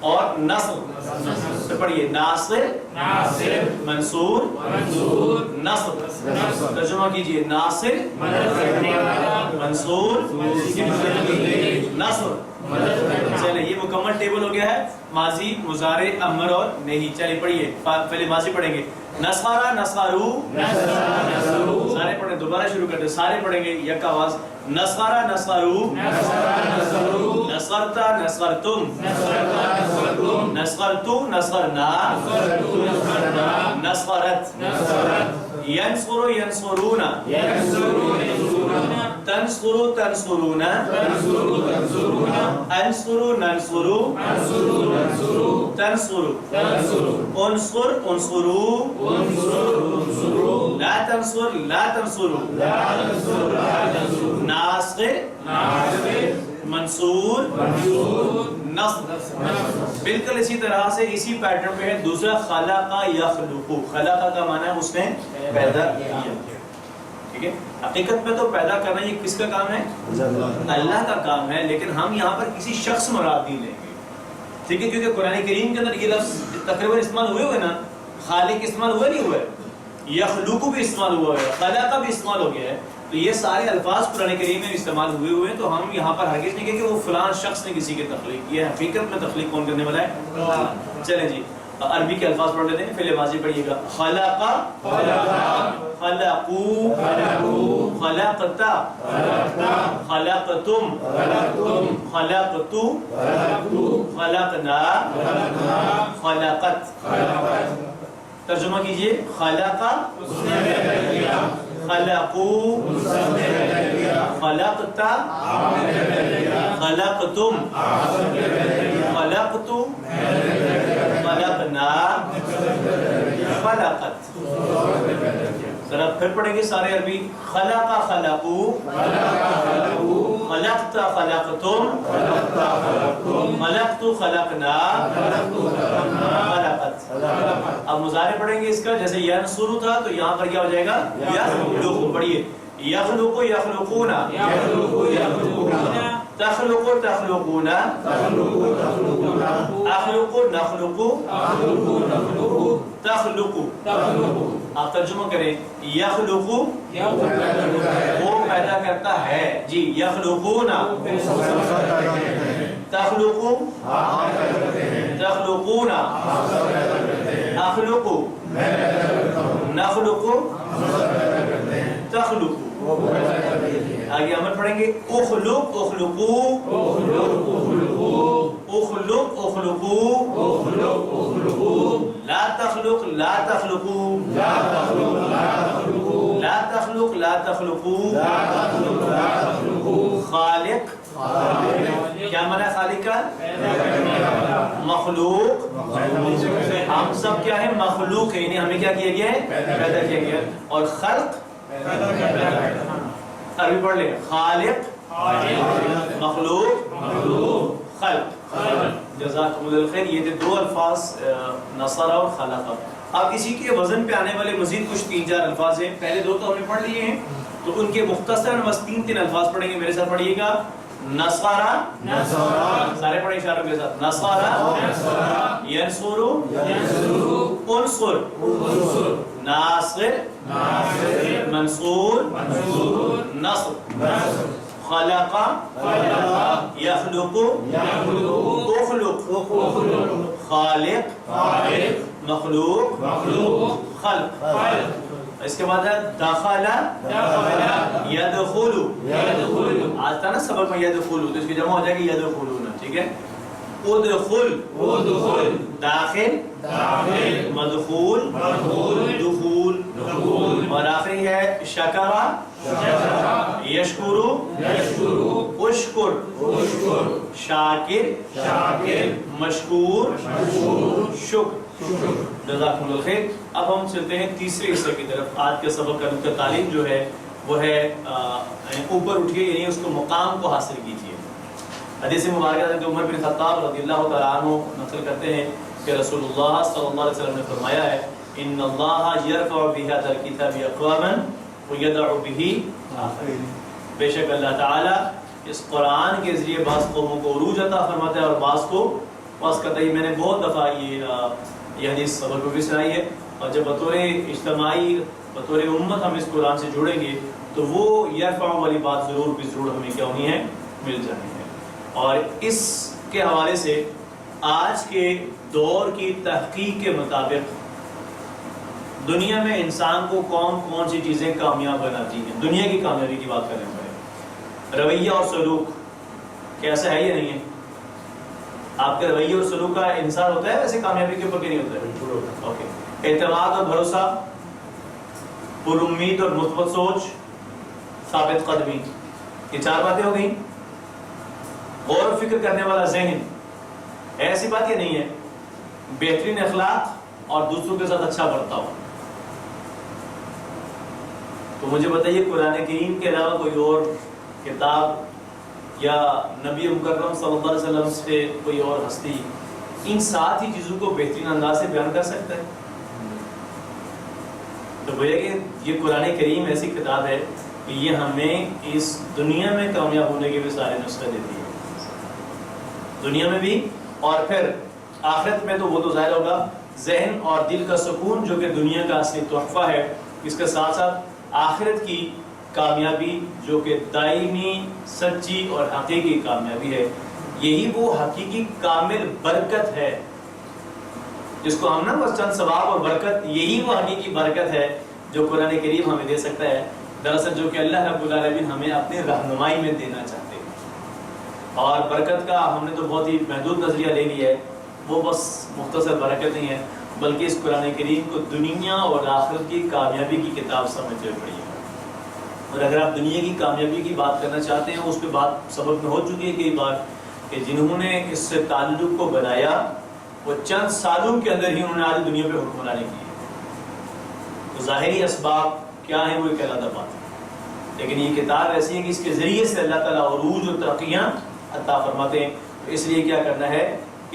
اور نصر، تو پڑھیے ناصر منصور نصر. ترجمہ کیجئے ناصر منصور نصر. چلے یہ مکمل ٹیبل ہو گیا ہے، ماضی مضارع امر اور نہیں. چلیے پڑھیے، پہلے ماضی پڑھیں گے. نصارا نصارو، سارے پڑھیں، دوبارہ شروع کرتے، سارے پڑھیں گے یک آواز. نصارا نصارو، نصرتا نصرتم، نصرتو نصرنا، نصرت. ینصر ینصرون، تنصر تنصرون، انصر ننصر، تنصر. انصر انصرو، لا تنصر لا تنصرو. ناصر منصور نصر. بالکل اسی طرح سے اسی پیٹرن پہ ہے دوسرا خلق یخلق. خلق کا معنی ہے اس نے پیدا کیا. ٹھیک ہے، حقیقت میں تو پیدا کرنا یہ کس کا کام ہے؟ اللہ کا کام ہے، لیکن ہم یہاں پر کسی شخص مراد نہیں لیں گے. ٹھیک ہے، کیونکہ قرآن کریم کے اندر یہ لفظ تقریباً استعمال ہوئے نا. خالق استعمال ہوا نہیں ہوا ہے، یخلق بھی استعمال ہوا ہے، خلق بھی استعمال ہو گیا ہے. تو یہ سارے الفاظ قرآن کریم میں استعمال ہوئے ہیں. تو ہم یہاں پر ہرگز نہیں کہیں کہ وہ فلان شخص نے کسی کی تخلیق کی ہے. حقیقت میں تخلیق کون کرنے والا ہے؟ چلیں جی عربی کے الفاظ پڑھ لیتے ہیں. فعل ماضی پڑھیے گا. خلق خلقو خلقتا خلقتم خلقتو خلقنا خلقت. ترجمہ کیجئے. خلق خلقو خلقتا خلقتم خلقتو خلقنا خلقت. ذرا پھر پڑھیں گے سارے عربی. خلق خلقو خلقت خلقتم خلقت خلقنا خلقت. اب مضارع پڑھیں گے اس کا. جیسے ینصر تھا تو یہاں پر کیا ہو جائے گا؟ یخلق. پڑھیے. یخلق یخلقون، تخلق تخلقون، اخلق نخلق تخلق. آپ ترجمہ کریں. یخلق وہ پیدا کرتا ہے جی. یخلقون تخلق تخلقون اخلق نخلق تخلق. آگے عمل پڑھیں گے. اخلق اخلقو اخلق اخلقو لا تخلق لا تخلقو لا تخلق لا تخلقو. خالق کیا معنی ہے خالق کا؟ مخلوق. ہم سب کیا ہے؟ مخلوق ہے. یعنی ہمیں کیا کیا گیا ہے؟ پیدا کیا گیا. اور خلق عربی پڑھ لیں. خالق مخلوق خلق. جزاکم اللہ خیر. یہ تھے دو الفاظ نصر اور خلق. اب اسی کے وزن پہ آنے والے مزید کچھ 3-4 الفاظ ہیں. پہلے دو تو ہم نے پڑھ لیے ہیں، تو ان کے مختصراً بس 3 الفاظ پڑھیں گے. میرے ساتھ پڑھیے گا. نصارا سارے پڑھیں اشاروں کے ساتھ. نصارا ینصرو انصر ناصر منصور نصر. خلق یخلق اخلق خالق مخلوق خلق. اس کے بعد ہے دخل یدخل. آج تھا نا سبق میں یدخل، تو اس کی جمع ہو جائے گی یدخلون. ٹھیک ہے. ادخل داخل مدخول دخول. اور آخری ہے شکر یشکرو اشکر شاکر مشکور شکر. جزاکم اللہ خیر. اب ہم چلتے ہیں تیسرے حصے کی طرف. آج کے سبق کا نقطہ تعلیم جو ہے وہ ہے اوپر اٹھیے، یعنی اس کو مقام کو حاصل کیجیے. حدیث مبارکہ حضرت عمر بن خطاب رضی اللہ تعالیٰ عنہ نقل کرتے ہیں کہ رسول اللہ صلی اللہ علیہ وسلم نے فرمایا ہے ان اللہ یرفع بہذا الکتاب اقواما ویضع بہ آخرین. بے شک اللہ تعالیٰ اس قرآن کے ذریعے بعض قوموں کو عروج عطا فرماتا ہے اور بعض کو پاس کرتا ہے. میں نے بہت دفعہ یہ حدیث سبق کو بھی سنائی ہے، اور جب بطور اجتماعی بطور امت ہم اس قرآن سے جڑیں گے تو وہ یرفع والی بات ضرور ہمیں کیا ہونی ہے، مل جانی ہے. اور اس کے حوالے سے آج کے دور کی تحقیق کے مطابق دنیا میں انسان کو کون سی چیزیں کامیاب بناتی ہیں. دنیا کی کامیابی کی بات کریں پڑے، رویہ اور سلوک کیسا ہے یا نہیں ہے؟ آپ کے رویہ اور سلوک کا انحصار ہوتا ہے ویسے کامیابی کے اوپر کہ نہیں ہوتا ہے؟ اوکے. اعتماد اور بھروسہ، پر امید اور مثبت سوچ، ثابت قدمی، یہ 4 باتیں ہو گئیں. غور و فکر کرنے والا ذہن، ایسی بات یہ نہیں ہے. بہترین اخلاق اور دوسروں کے ساتھ اچھا برتاؤ. تو مجھے بتائیے قرآن کریم کے علاوہ کوئی اور کتاب یا نبی مکرم صلی اللہ علیہ وسلم سے کوئی اور ہستی ان 7 ہی چیزوں کو بہترین انداز سے بیان کر سکتا ہے؟ تو بھیا کہ یہ قرآن کریم ایسی کتاب ہے کہ یہ ہمیں اس دنیا میں کامیاب ہونے کے بھی سارے نسخے دیتی ہے، دنیا میں بھی اور پھر آخرت میں. تو وہ تو ظاہر ہوگا ذہن اور دل کا سکون جو کہ دنیا کا اصلی تحفہ ہے. اس کے ساتھ ساتھ آخرت کی کامیابی جو کہ دائمی سچی اور حقیقی کامیابی ہے. یہی وہ حقیقی کامل برکت ہے جس کو ہم نا بس چند ثواب اور برکت، یہی وہ حقیقی برکت ہے جو قرآن کریم ہمیں دے سکتا ہے. دراصل جو کہ اللہ رب العالمین ہمیں اپنے رہنمائی میں دینا چاہتے ہیں. اور برکت کا ہم نے تو بہت ہی محدود نظریہ لے لیا ہے. وہ بس مختصر برکت نہیں ہے بلکہ اس قرآن کریم کو دنیا اور آخرت کی کامیابی کی کتاب سمجھتے پڑی ہے. اور اگر آپ دنیا کی کامیابی کی بات کرنا چاہتے ہیں، اس پہ بات سبق میں ہو چکی ہے کئی بار کہ جنہوں نے اس سے تعلق کو بنایا وہ چند سالوں کے اندر ہی انہوں نے آج دنیا پہ حکمرانی کی ہے. تو ظاہری اسباب کیا ہیں وہ ایک علیحدہ بات ہے، لیکن یہ کتاب ایسی ہے کہ اس کے ذریعے سے اللہ تعالیٰ عروج اور ترقیاں عطا فرماتے ہیں. تو اس لیے کیا کرنا ہے،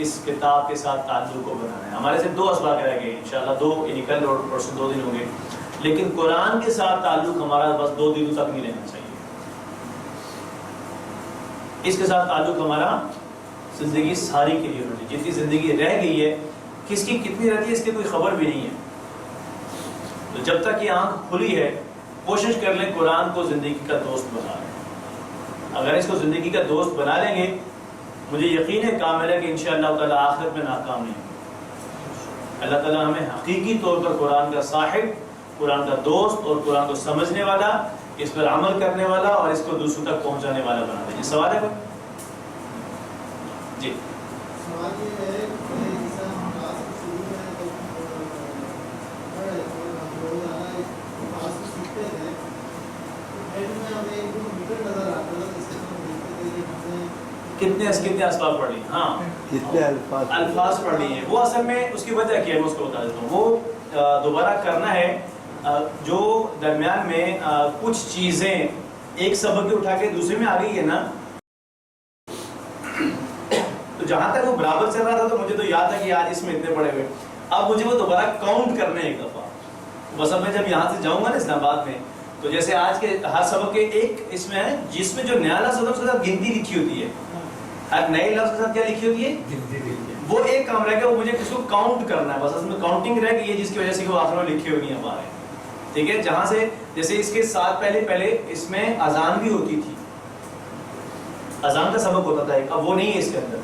اس کتاب کے ساتھ تعلق کو بنانا ہے. ہمارے سے 2 اسباق رہ گئے انشاءاللہ، 2 یعنی کل اور پرسوں 2 دن ہوں گے. لیکن قرآن کے ساتھ تعلق ہمارا بس 2 دنوں تک نہیں رہنا چاہیے. اس کے ساتھ تعلق ہمارا زندگی ساری کے لیے ہونا چاہیے. جتنی زندگی رہ گئی ہے کس کی کتنی رہتی ہے اس کی کوئی خبر بھی نہیں ہے. تو جب تک یہ آنکھ کھلی ہے کوشش کر لیں قرآن کو زندگی کا دوست بنا لیں. اگر اس کو زندگی کا دوست بنا لیں گے مجھے یقین ہے کامل ہے کہ انشاءاللہ تعالیٰ آخرت میں ناکام نہیں ہوگا. اللہ تعالیٰ ہمیں حقیقی طور پر قرآن کا صاحب، قرآن کا دوست اور قرآن کو سمجھنے والا، اس پر عمل کرنے والا اور اس کو دوسروں تک پہنچانے والا بنا دیں. یہ سوال ہے کوئی؟ جی سوال یہ ہے کہ جیسا ہم کلاس کو شروع میں کلاس کو سیکھتے تھے تو اینڈ میں ہمیں ایک میٹر نظر آتا تھا جس سے ہم دیکھتے تھے کہ ہمیں کتنے اسباب پڑھ لی، ہاں کتنے الفاظ پڑھ لی ہیں. وہ اصل میں اس کی وجہ کیا ہے میں اس کو بتا دیتا ہوں. وہ دوبارہ کرنا ہے جو درمیان میں کچھ چیزیں ایک سبق کے اٹھا کے دوسرے میں آ گئی ہے نا، تو جہاں تک وہ برابر چل رہا تھا تو مجھے تو یاد ہے کہ آج اس میں اتنے پڑے ہوئے. اب مجھے وہ دوبارہ کاؤنٹ کرنے ایک دفعہ. بس اب میں جب یہاں سے جاؤں گا نا اسلام آباد میں تو جیسے آج کے ہر سبق کے ایک اس میں ہے جس میں جو نیا لفظ ہوتا ہے اس کے ساتھ گنتی لکھی ہوتی ہے. ہر نئے لفظ کے ساتھ کیا لکھی ہوتی ہے؟ وہ ایک کام رہ گیا، وہ مجھے کس کو کاؤنٹ کرنا ہے. بس اس میں کاؤنٹنگ رہ گئی ہے جس کی وجہ سے کہ وہ آخر میں لکھی ہوئی ہیں ہمارے. ٹھیک ہے، جہاں سے جیسے اس کے ساتھ پہلے اس میں اذان بھی ہوتی تھی، اذان کا سبق ہوتا تھا ایک، اب وہ نہیں ہے اس کے اندر.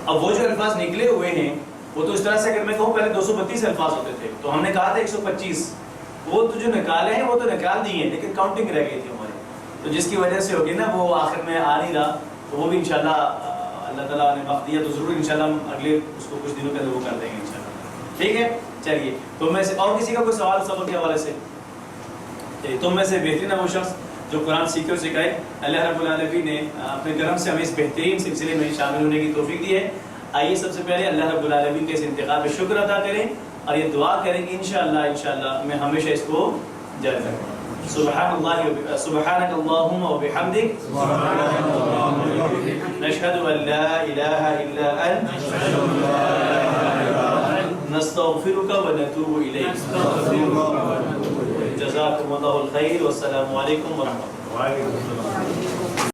اب وہ جو الفاظ نکلے ہوئے ہیں وہ تو اس طرح سے اگر میں کہوں پہلے 232 الفاظ ہوتے تھے تو ہم نے کہا تھا 125. وہ تو جو نکالے ہیں وہ تو نکال دیے ہیں لیکن کاؤنٹنگ رہ گئی تھی ہماری. تو جس کی وجہ سے ہوگی نا وہ آخر میں آ نہیں رہا. تو وہ بھی انشاءاللہ اللہ تعالیٰ نے وقت دیا تو ضرور انشاءاللہ ہم اگلے اس کو کچھ دنوں کے اندر وہ کر دیں گے انشاءاللہ. ٹھیک ہے، چلیے. تو میں سے اور کسی کا کوئی سوال سبق کے حوالے سے؟ تم میں سے بہترین ہے وہ شخص جو قرآن سیکھے اور سکھائے. اللہ رب العالمین نے اپنے کرم سے ہمیں اس بہترین سلسلے میں شامل ہونے کی توفیق دی ہے. آئیے سب سے پہلے اللہ رب العالمین کے اس انتخاب پہ شکر ادا کریں اور یہ دعا کریں کہ انشاءاللہ میں ہمیشہ اس کو جاری رکھوں. سبحانك اللهم وبحمدك نشهد ان لا اله الا انت نستغفرك ونتوب اليك. جزاكم الله الخير والسلام عليكم ورحمة الله. وعلیکم السلام.